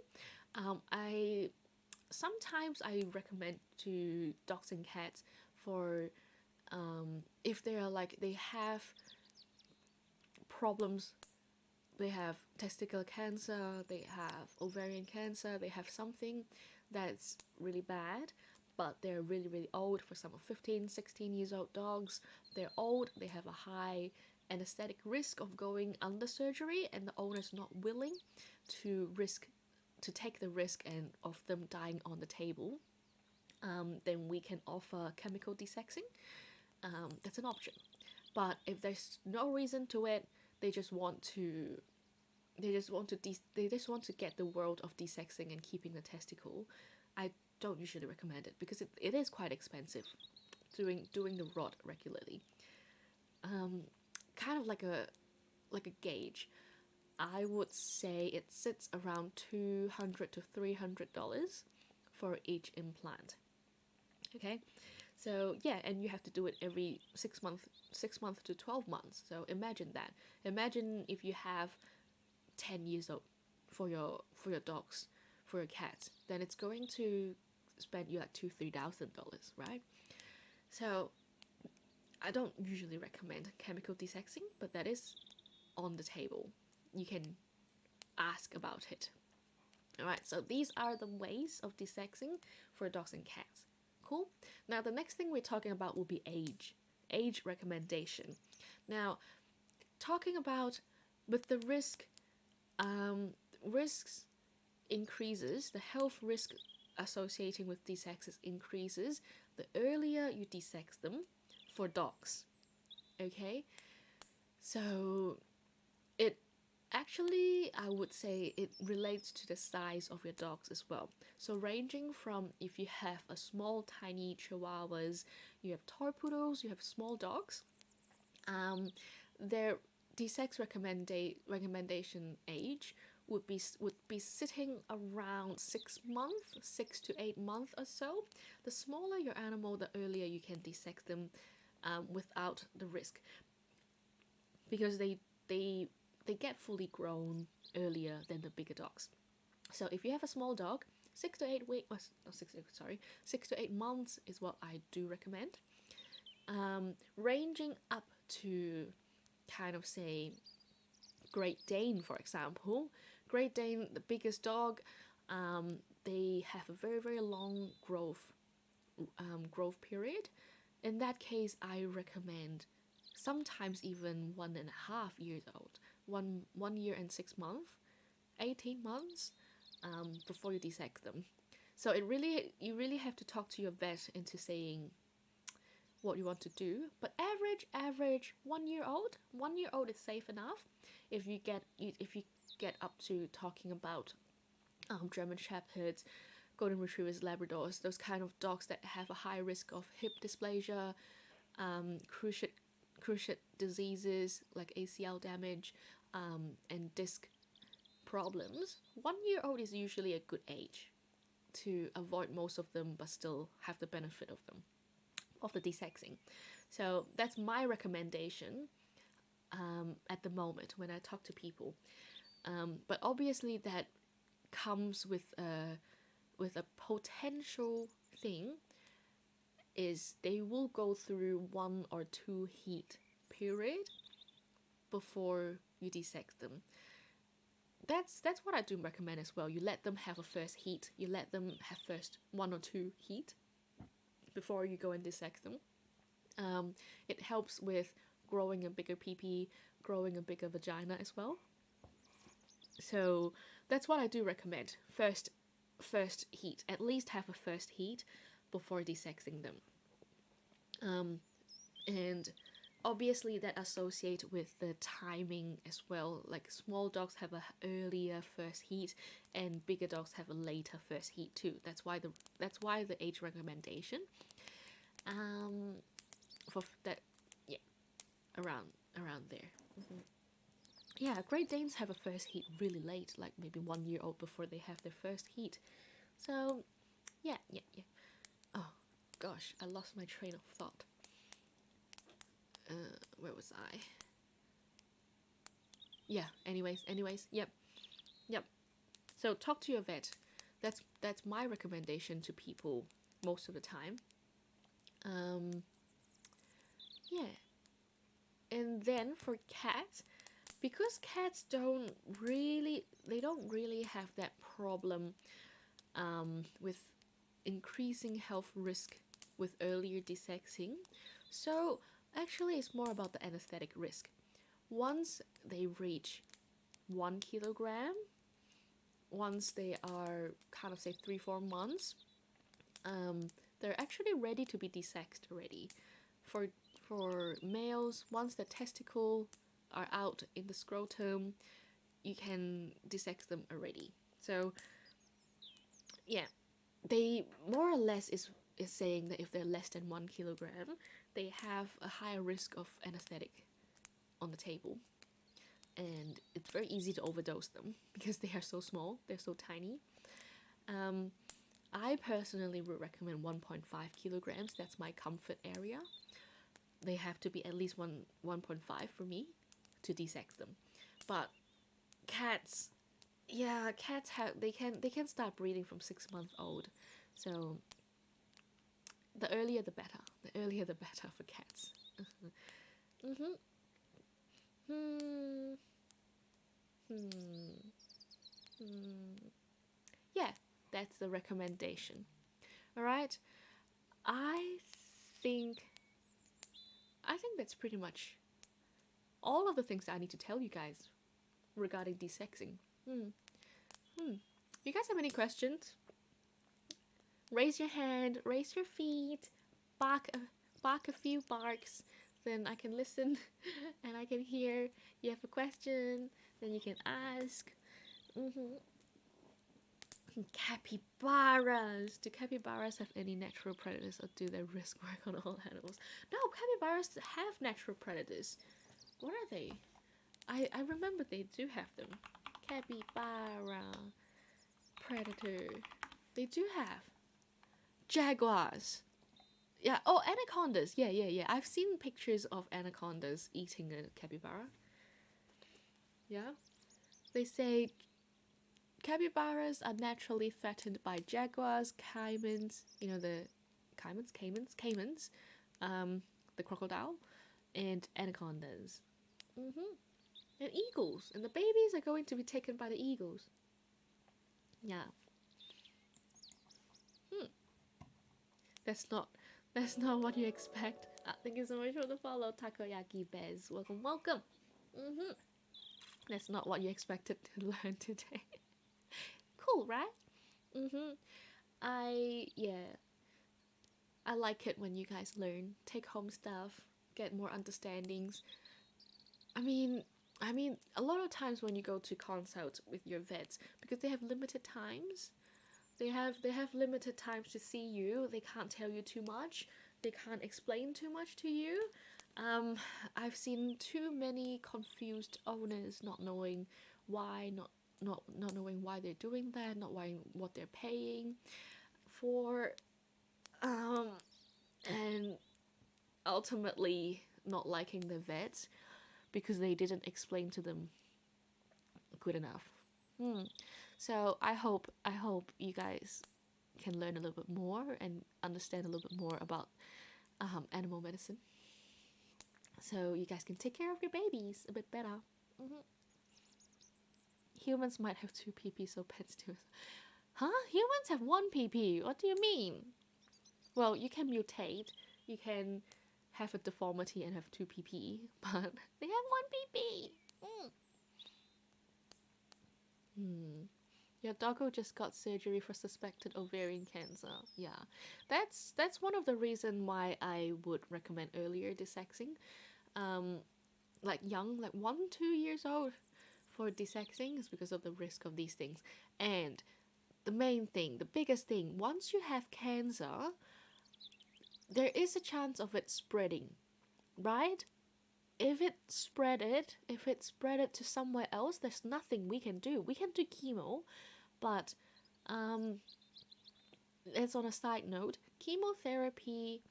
Speaker 1: Sometimes I recommend to dogs and cats for if they are like, they have problems, they have testicular cancer, they have ovarian cancer, they have something that's really bad, but they're really, really old. For some of 15, 16 years old dogs, they're old, they have a high anesthetic risk of going under surgery, and the owner's not willing to take the risk and of them dying on the table. Then we can offer chemical desexing. That's an option. But if there's no reason to it, they just want to get the world of desexing and keeping the testicle, I don't usually recommend it, because it is quite expensive doing the rod regularly. Kind of like a gauge, I would say it sits around $200 to $300 for each implant. Okay, so yeah, and you have to do it every 6 months to 12 months. So imagine that. Imagine if you have 10 years old for your dogs, for your cats, then it's going to spend you like $2,000-3,000, right? So I don't usually recommend chemical desexing, but that is on the table. You can ask about it. Alright, so these are the ways of desexing for dogs and cats. Cool? Now the next thing we're talking about will be age recommendation. Now, talking about with the risks, increases, the health risk associating with desexes increases the earlier you desex them for dogs. Okay, so it actually, I would say it relates to the size of your dogs as well. So ranging from, if you have a small tiny chihuahuas, you have toy poodles, you have small dogs, their desex recommendation age would be sitting around 6 months, 6 to 8 months or so. The smaller your animal, the earlier you can desex them without the risk, because they get fully grown earlier than the bigger dogs. So if you have a small dog, 6 to 8 weeks, not 6 6 to 8 months is what I do recommend. Ranging up to kind of say Great Dane, for example. Great Dane, the biggest dog, they have a very, very long growth period. In that case, I recommend sometimes even 1.5 years old, 1 year and 6 months, 18 months, before you desex them. So you really have to talk to your vet into saying what you want to do. But average 1 year old is safe enough. If you get up to talking about German Shepherds, Golden Retrievers, Labradors, those kind of dogs that have a high risk of hip dysplasia, cruciate diseases like ACL damage, and disc problems, 1 year old is usually a good age to avoid most of them but still have the benefit of the desexing. So that's my recommendation at the moment when I talk to people. But obviously that comes with a potential thing, is they will go through 1 or 2 heat period before you desex them. That's what I do recommend as well. You let them have a first heat. You let them have first 1 or 2 heat before you go and desex them. It helps with growing a bigger pee-pee, growing a bigger vagina as well. So that's what I do recommend. First heat. At least have a first heat before desexing them. And obviously that associates with the timing as well. Like small dogs have a earlier first heat, and bigger dogs have a later first heat too. That's why the age recommendation. For that, yeah, around there. Mm-hmm. Yeah, Great Danes have a first heat really late, like maybe 1 year old before they have their first heat. So, yeah. Oh, gosh, I lost my train of thought. Where was I? Yeah, anyways, yep. So talk to your vet. That's my recommendation to people most of the time. Yeah. And then for cats, because cats don't really have that problem with increasing health risk with earlier desexing. So actually it's more about the anesthetic risk. Once they reach 1 kilogram, once they are kind of say 3-4 months, they're actually ready to be desexed already. For males, once the testicle are out in the scrotum, you can desex them already. So yeah, they more or less is saying that if they're less than 1 kilogram, they have a higher risk of anesthetic on the table, and it's very easy to overdose them because they are so small, they're so tiny. I personally would recommend 1.5 kilograms. That's my comfort area. They have to be at least 1.5 for me to desex them. But cats, yeah, cats they can start breeding from 6 months old. So the earlier the better. The earlier the better for cats. Mhm. Hmm. Hmm. Hmm. Yeah, that's the recommendation. All right. I think that's pretty much all of the things that I need to tell you guys regarding desexing. Hmm. You guys have any questions? Raise your hand, raise your feet, bark a few barks, then I can listen and I can hear you have a question, then you can ask. Capybaras. Do capybaras have any natural predators or do they risk work on all animals? No, capybaras have natural predators. What are they? I remember they do have them. Capybara predator. They do have. Jaguars. Yeah, oh, anacondas. Yeah. I've seen pictures of anacondas eating a capybara. Yeah. They say capybaras are naturally threatened by jaguars, caimans, you know, the caimans, the crocodile, and anacondas. And eagles. And the babies are going to be taken by the eagles. Yeah. That's not what you expect. Thank you so much for the follow, Takoyaki Bez. Welcome. That's not what you expected to learn today. Cool, right? I like it when you guys learn, take home stuff, get more understandings. I mean, a lot of times when you go to consult with your vets, because they have limited times, they have limited times to see you. They can't tell you too much. They can't explain too much to you. I've seen too many confused owners not knowing why, not knowing why they're doing that, not knowing what they're paying for, and ultimately not liking the vet because they didn't explain to them good enough. So I hope you guys can learn a little bit more and understand a little bit more about animal medicine, so you guys can take care of your babies a bit better. Humans might have 2 pp, so pets do. Huh? Humans have 1 pp? What do you mean? Well, you can mutate. You can have a deformity and have 2 pp, but they have 1 pp. Your doggo just got surgery for suspected ovarian cancer. Yeah, that's one of the reasons why I would recommend earlier desexing. Like young, like 1-2 years old for desexing is because of the risk of these things. And the main thing, the biggest thing, once you have cancer, there is a chance of it spreading, right? If it spread it to somewhere else, there's nothing we can do. We can do chemo, but as on a side note, chemotherapy,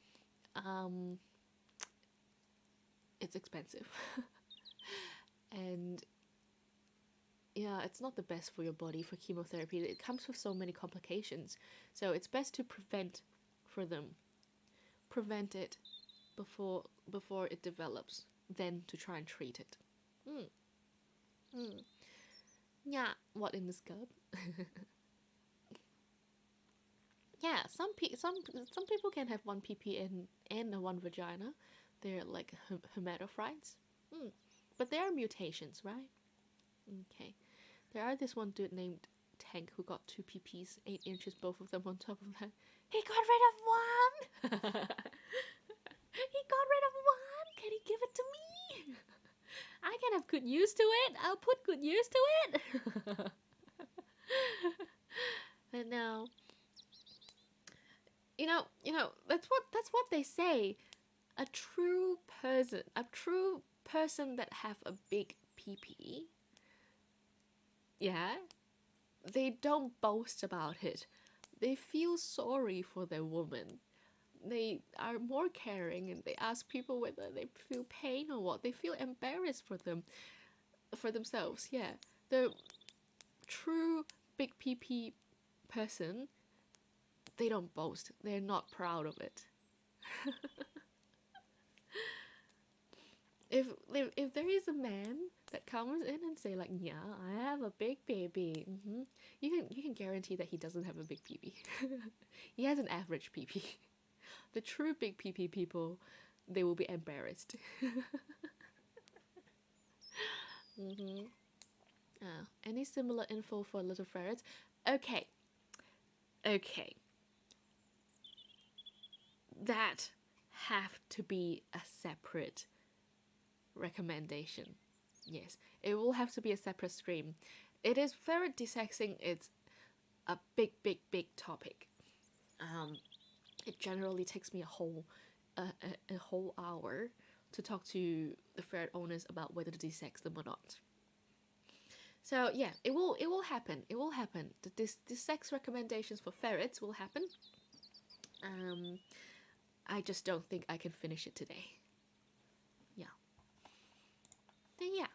Speaker 1: it's expensive. And yeah, it's not the best for your body for chemotherapy. It comes with so many complications. So it's best to prevent it before it develops, then to try and treat it. Yeah, what in the scope? Yeah, some people can have 1 pp and 1 vagina. They're like hermaphrodites. But there are mutations, right? Okay. There are this one dude named Tank who got 2 pp's, 8 inches, both of them on top of that. He got rid of 1! He got rid of 1! Can he give it to me? I can have good use to it. I'll put good use to it. And now, you know, that's what they say. A true person that have a big PP, yeah, they don't boast about it. They feel sorry for their woman. They are more caring and they ask people whether they feel pain or what. They feel embarrassed for themselves. Yeah, the true big PP person, they don't boast. They're not proud of it. If there is a man that comes in and say like, yeah, I have a big baby, you can guarantee that he doesn't have a big PP. He has an average PP. The true big PP people, they will be embarrassed. Any similar info for little ferrets? Okay. That have to be a separate recommendation. Yes, it will have to be a separate stream. It is ferret desexing. It's a big topic. It generally takes me a whole hour to talk to the ferret owners about whether to desex them or not. So yeah, it will happen. It will happen. The sex recommendations for ferrets will happen. I just don't think I can finish it today. Yeah. Then yeah,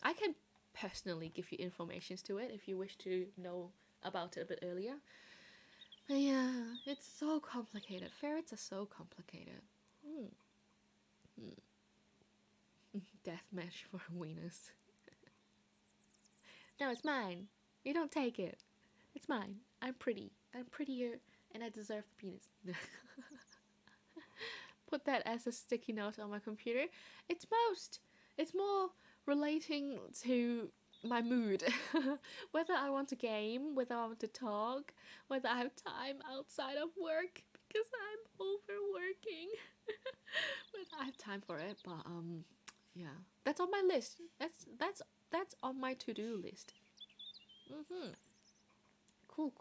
Speaker 1: I can personally give you informations to it if you wish to know about it a bit earlier. But yeah, it's so complicated. Ferrets are so complicated. Death match for wieners. No, it's mine. You don't take it. It's mine. I'm pretty. I'm prettier, and I deserve the penis. Put that as a sticky note on my computer. It's more relating to my mood. Whether I want to game, whether I want to talk, whether I have time outside of work, because I'm overworking. But I have time for it, but yeah. That's on my list. That's on my to-do list. Cool.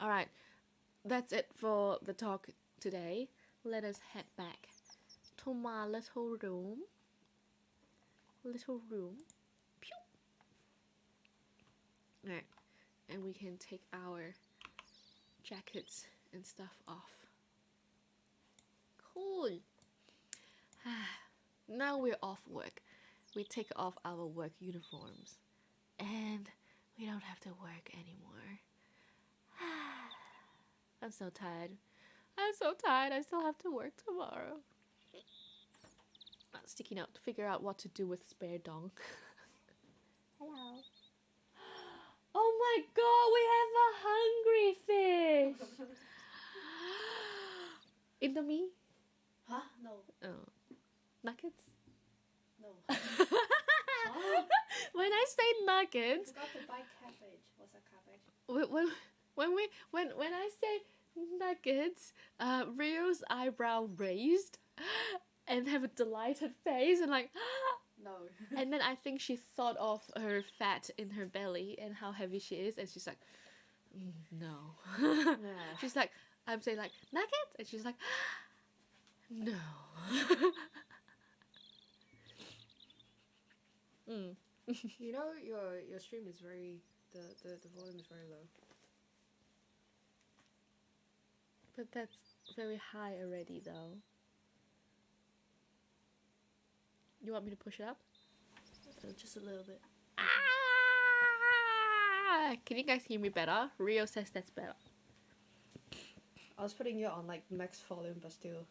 Speaker 1: Alright. That's it for the talk today. Let us head back to my little room. Pew. Alright. And we can take our jackets and stuff off. Cool. Now we're off work. We take off our work uniforms. And we don't have to work anymore. I'm so tired. I still have to work tomorrow. Sticky note to figure out what to do with spare dong. Hello. Oh my god, we have a hungry fish. Indomie?
Speaker 2: Huh? No.
Speaker 1: Oh. Nuggets?
Speaker 2: No. Huh?
Speaker 1: When I say nuggets,
Speaker 2: I forgot to buy cabbage. What's a cabbage?
Speaker 1: when I say nuggets, Rio's eyebrow raised and have a delighted face and like
Speaker 2: No.
Speaker 1: and then I think she thought of her fat in her belly and how heavy she is, and she's like, no. She's like, I'm saying like nuggets, and she's like, no.
Speaker 2: You know your stream is very the volume is very low.
Speaker 1: But that's very high already, though. You want me to push it up?
Speaker 2: Just a little bit.
Speaker 1: Can you guys hear me better? Rio says that's better.
Speaker 2: I was putting you on like max volume, but still.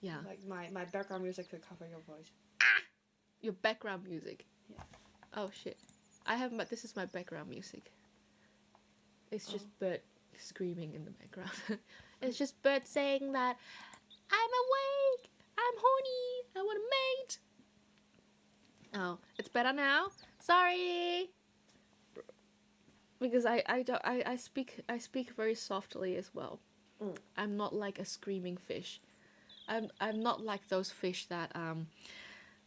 Speaker 1: Yeah.
Speaker 2: Like my background music could cover your voice.
Speaker 1: Your background music.
Speaker 2: Yeah.
Speaker 1: Oh shit. This is my background music. It's just bird screaming in the background. It's just bird saying that I'm awake, I'm horny, I want a mate. Oh, it's better now. Sorry. Because I speak very softly as well. I'm not like a screaming fish. I'm not like those fish that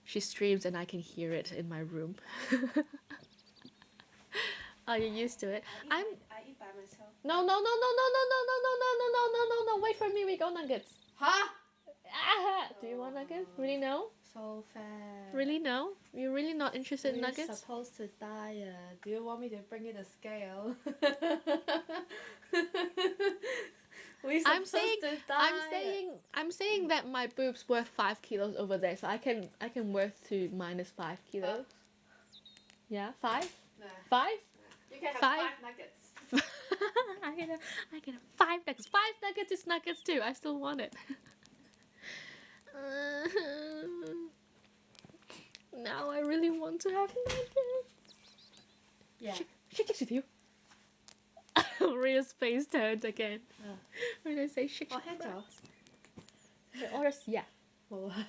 Speaker 1: she streams and I can hear it in my room. Oh, you're used to it.
Speaker 2: I eat by myself.
Speaker 1: No. Wait for me. We go nuggets.
Speaker 2: Huh?
Speaker 1: Do you want nuggets? Really no?
Speaker 2: So fast.
Speaker 1: Really no? You're really not interested in nuggets?
Speaker 2: We're supposed to diet. Do you want me to bring you the scale?
Speaker 1: I'm saying that my boobs were 5 kilos over there, so I can worth to -5 kilos. Yeah, 5?
Speaker 2: Nah.
Speaker 1: 5?
Speaker 2: You can have
Speaker 1: 5
Speaker 2: nuggets.
Speaker 1: I get 5 nuggets. 5 nuggets is nuggets too. I still want it. Now I really want to have nuggets.
Speaker 2: Yeah.
Speaker 1: She kicks with you. Rio's face turned again. When I say shake.
Speaker 2: 我 hit 咗。
Speaker 1: 我嘅屎啊！
Speaker 2: 冇啊！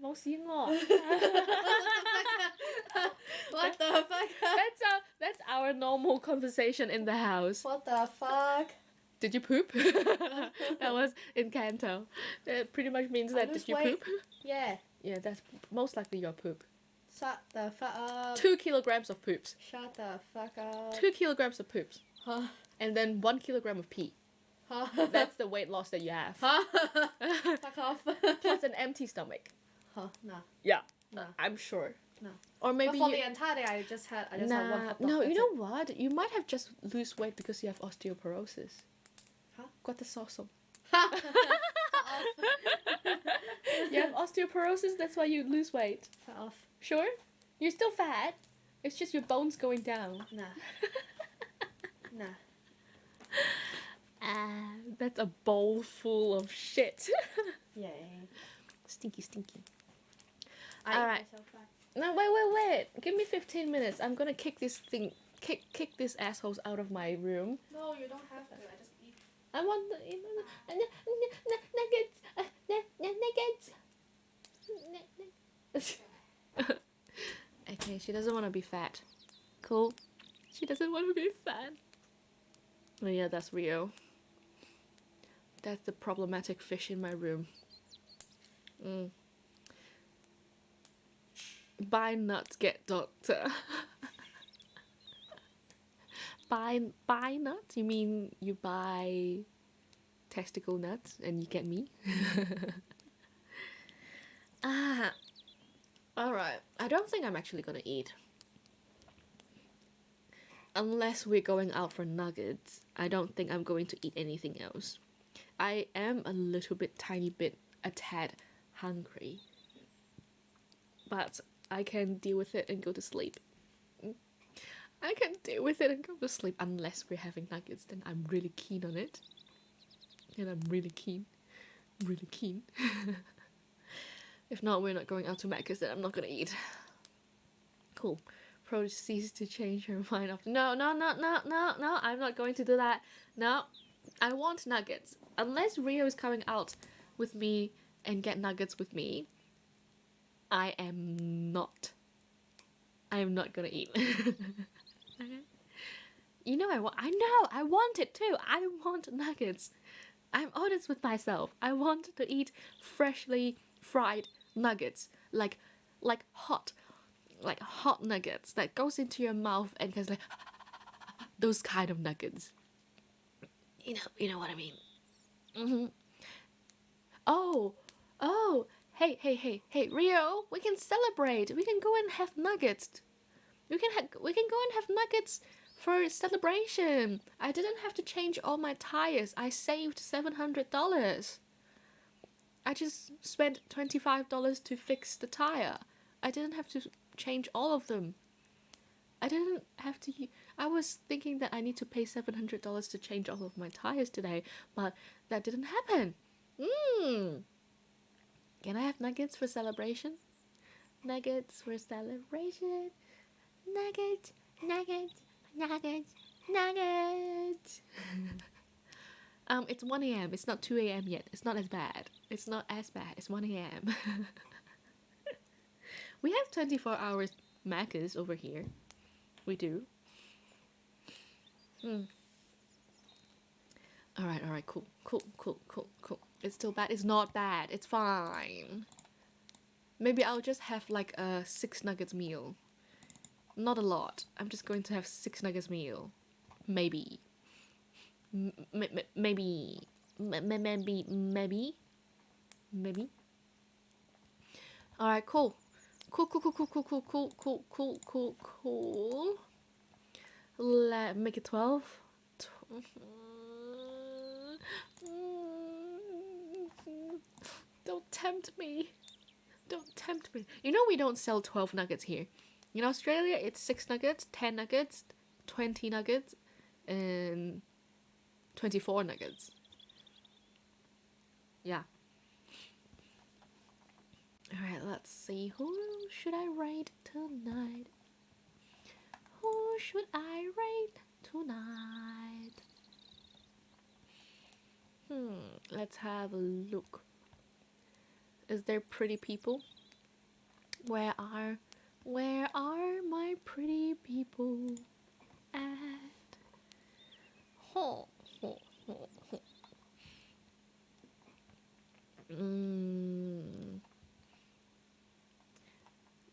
Speaker 1: 冇屎我。
Speaker 2: What the fuck?
Speaker 1: That's our our normal conversation in the house.
Speaker 2: What the fuck?
Speaker 1: Did you poop? That was in Canto. It pretty much means that did you poop?
Speaker 2: Yeah.
Speaker 1: Yeah, that's most likely your poop.
Speaker 2: Shut the fuck up.
Speaker 1: 2 kilograms of poops.
Speaker 2: Shut the fuck up.
Speaker 1: 2 kilograms of poops.
Speaker 2: Huh?
Speaker 1: And then 1 kilogram of pee.
Speaker 2: Huh?
Speaker 1: That's the weight loss that you have.
Speaker 2: Huh? Fuck off.
Speaker 1: Plus an empty stomach.
Speaker 2: Huh? Nah.
Speaker 1: Yeah.
Speaker 2: Nah.
Speaker 1: I'm sure.
Speaker 2: No.
Speaker 1: Or maybe
Speaker 2: but for the entire day, I just had one hot dog.
Speaker 1: No, you
Speaker 2: That's
Speaker 1: know what? You might have just lose weight because you have osteoporosis.
Speaker 2: Huh?
Speaker 1: Got the sauce on.
Speaker 2: it.
Speaker 1: You have osteoporosis, that's why you lose weight.
Speaker 2: Fuck off.
Speaker 1: Sure? You're still fat. It's just your bones going down.
Speaker 2: Nah. Nah.
Speaker 1: That's a bowl full of shit.
Speaker 2: Yay.
Speaker 1: Stinky, stinky.
Speaker 2: Alright.
Speaker 1: No, wait. Give me 15 minutes. I'm gonna kick this thing, kick these assholes out of my room.
Speaker 2: No, you don't have to. I just eat.
Speaker 1: I want the nuggets. Okay, she doesn't want to be fat. Cool. She doesn't want to be fat. Oh yeah, that's Rio. That's the problematic fish in my room. Buy nuts, get doctor. buy nuts? You mean you buy testicle nuts and you get me? Alright. I don't think I'm actually gonna eat. Unless we're going out for nuggets, I don't think I'm going to eat anything else. I am a little bit, a tad hungry. But I can deal with it and go to sleep. I can deal with it and go to sleep unless we're having nuggets, then I'm really keen on it. And I'm really keen. Really keen. If not, we're not going out to Macca's, then I'm not gonna eat. Cool. Proceeds to change her mind after. No, I'm not going to do that. No, I want nuggets. Unless Rio is coming out with me and get nuggets with me, I am not gonna eat. You know I want it too. I want nuggets. I'm honest with myself. I want to eat freshly fried nuggets, like hot nuggets that goes into your mouth and goes like those kind of nuggets. You know what I mean. Oh, hey, Rio, we can celebrate. We can go and have nuggets. We can go and have nuggets for celebration. I didn't have to change all my tires. I saved $700. I just spent $25 to fix the tire. I didn't have to change all of them. I didn't have to. I was thinking that I need to pay $700 to change all of my tires today, but that didn't happen. Can I have nuggets for celebration? Nuggets for celebration. Nuggets. It's 1 a.m. It's not 2 a.m. yet. It's not as bad. It's 1 a.m. We have 24 hours Macca's over here. We do. Alright, cool. It's still bad. It's not bad. It's fine. Maybe I'll just have like a 6 nuggets meal. Not a lot. I'm just going to have 6 nuggets meal. Maybe. Maybe. Alright, cool. Cool. Let make it 12. Don't tempt me. You know we don't sell 12 nuggets here. In Australia, it's 6 nuggets, 10 nuggets, 20 nuggets, and 24 nuggets. Yeah. Alright, let's see. Who should I rate tonight? Let's have a look. Is there pretty people? Where are my pretty people at. Ho, ho, ho, ho.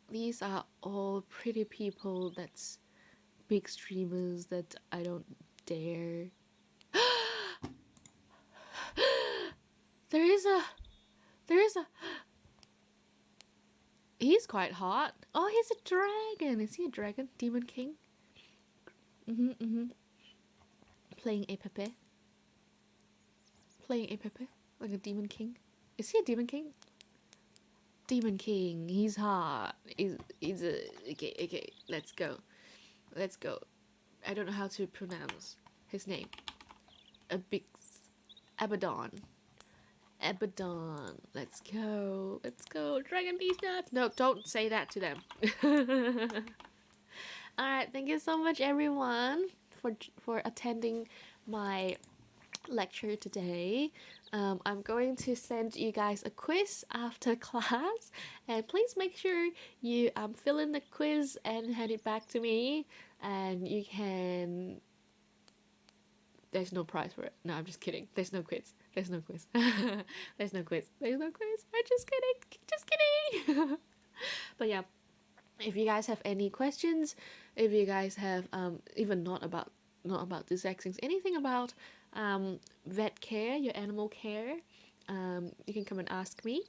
Speaker 1: These are all pretty people that's big streamers that I don't dare. There is a. He's quite hot. Oh, he's a dragon. Is he a dragon? Demon King? Playing a Pepe. Like a Demon King. Is he a Demon King? Demon King. He's hot. He's a... Okay. Let's go. I don't know how to pronounce his name. Abaddon. Let's go. Dragon these nuts. No, don't say that to them. Alright, thank you so much everyone for attending my lecture today. I'm going to send you guys a quiz after class, and please make sure you fill in the quiz and hand it back to me, and you can... There's no prize for it. No, I'm just kidding. There's no quiz. I'm just kidding. But yeah, if you guys have any questions, if you guys have even not about the vaccines, anything about vet care, your animal care, you can come and ask me.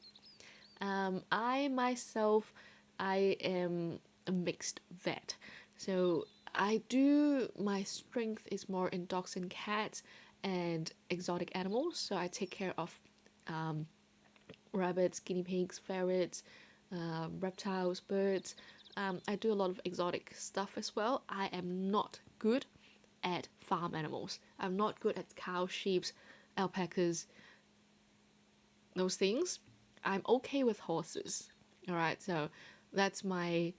Speaker 1: I myself, I am a mixed vet, so my strength is more in dogs and cats and exotic animals. So I take care of rabbits, guinea pigs, ferrets, reptiles, birds. I do a lot of exotic stuff as well. I am not good at farm animals. I'm not good at cows, sheep, alpacas, those things. I'm okay with horses. Alright, so that's my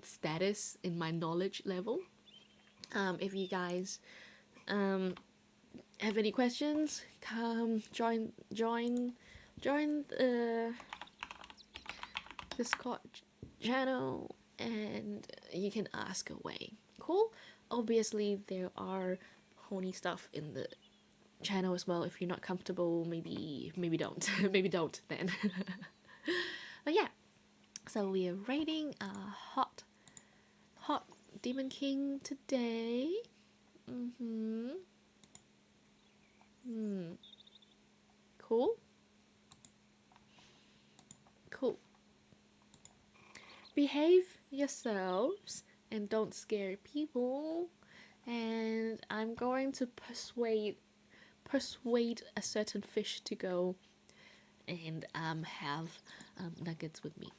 Speaker 1: status in my knowledge level. If you guys have any questions, come join the Discord channel and you can ask away. Cool? Obviously there are horny stuff in the channel as well. If you're not comfortable, maybe don't. Maybe don't then. But yeah, so we are rating a hot Demon King today. Cool. Behave yourselves and don't scare people. And I'm going to persuade a certain fish to go and have nuggets with me.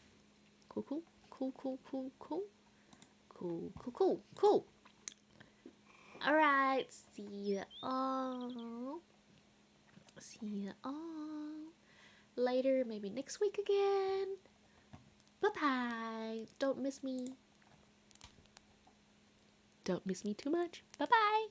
Speaker 1: Cool. Alright, see you all later, maybe next week again. Bye. Don't miss me too much. Bye.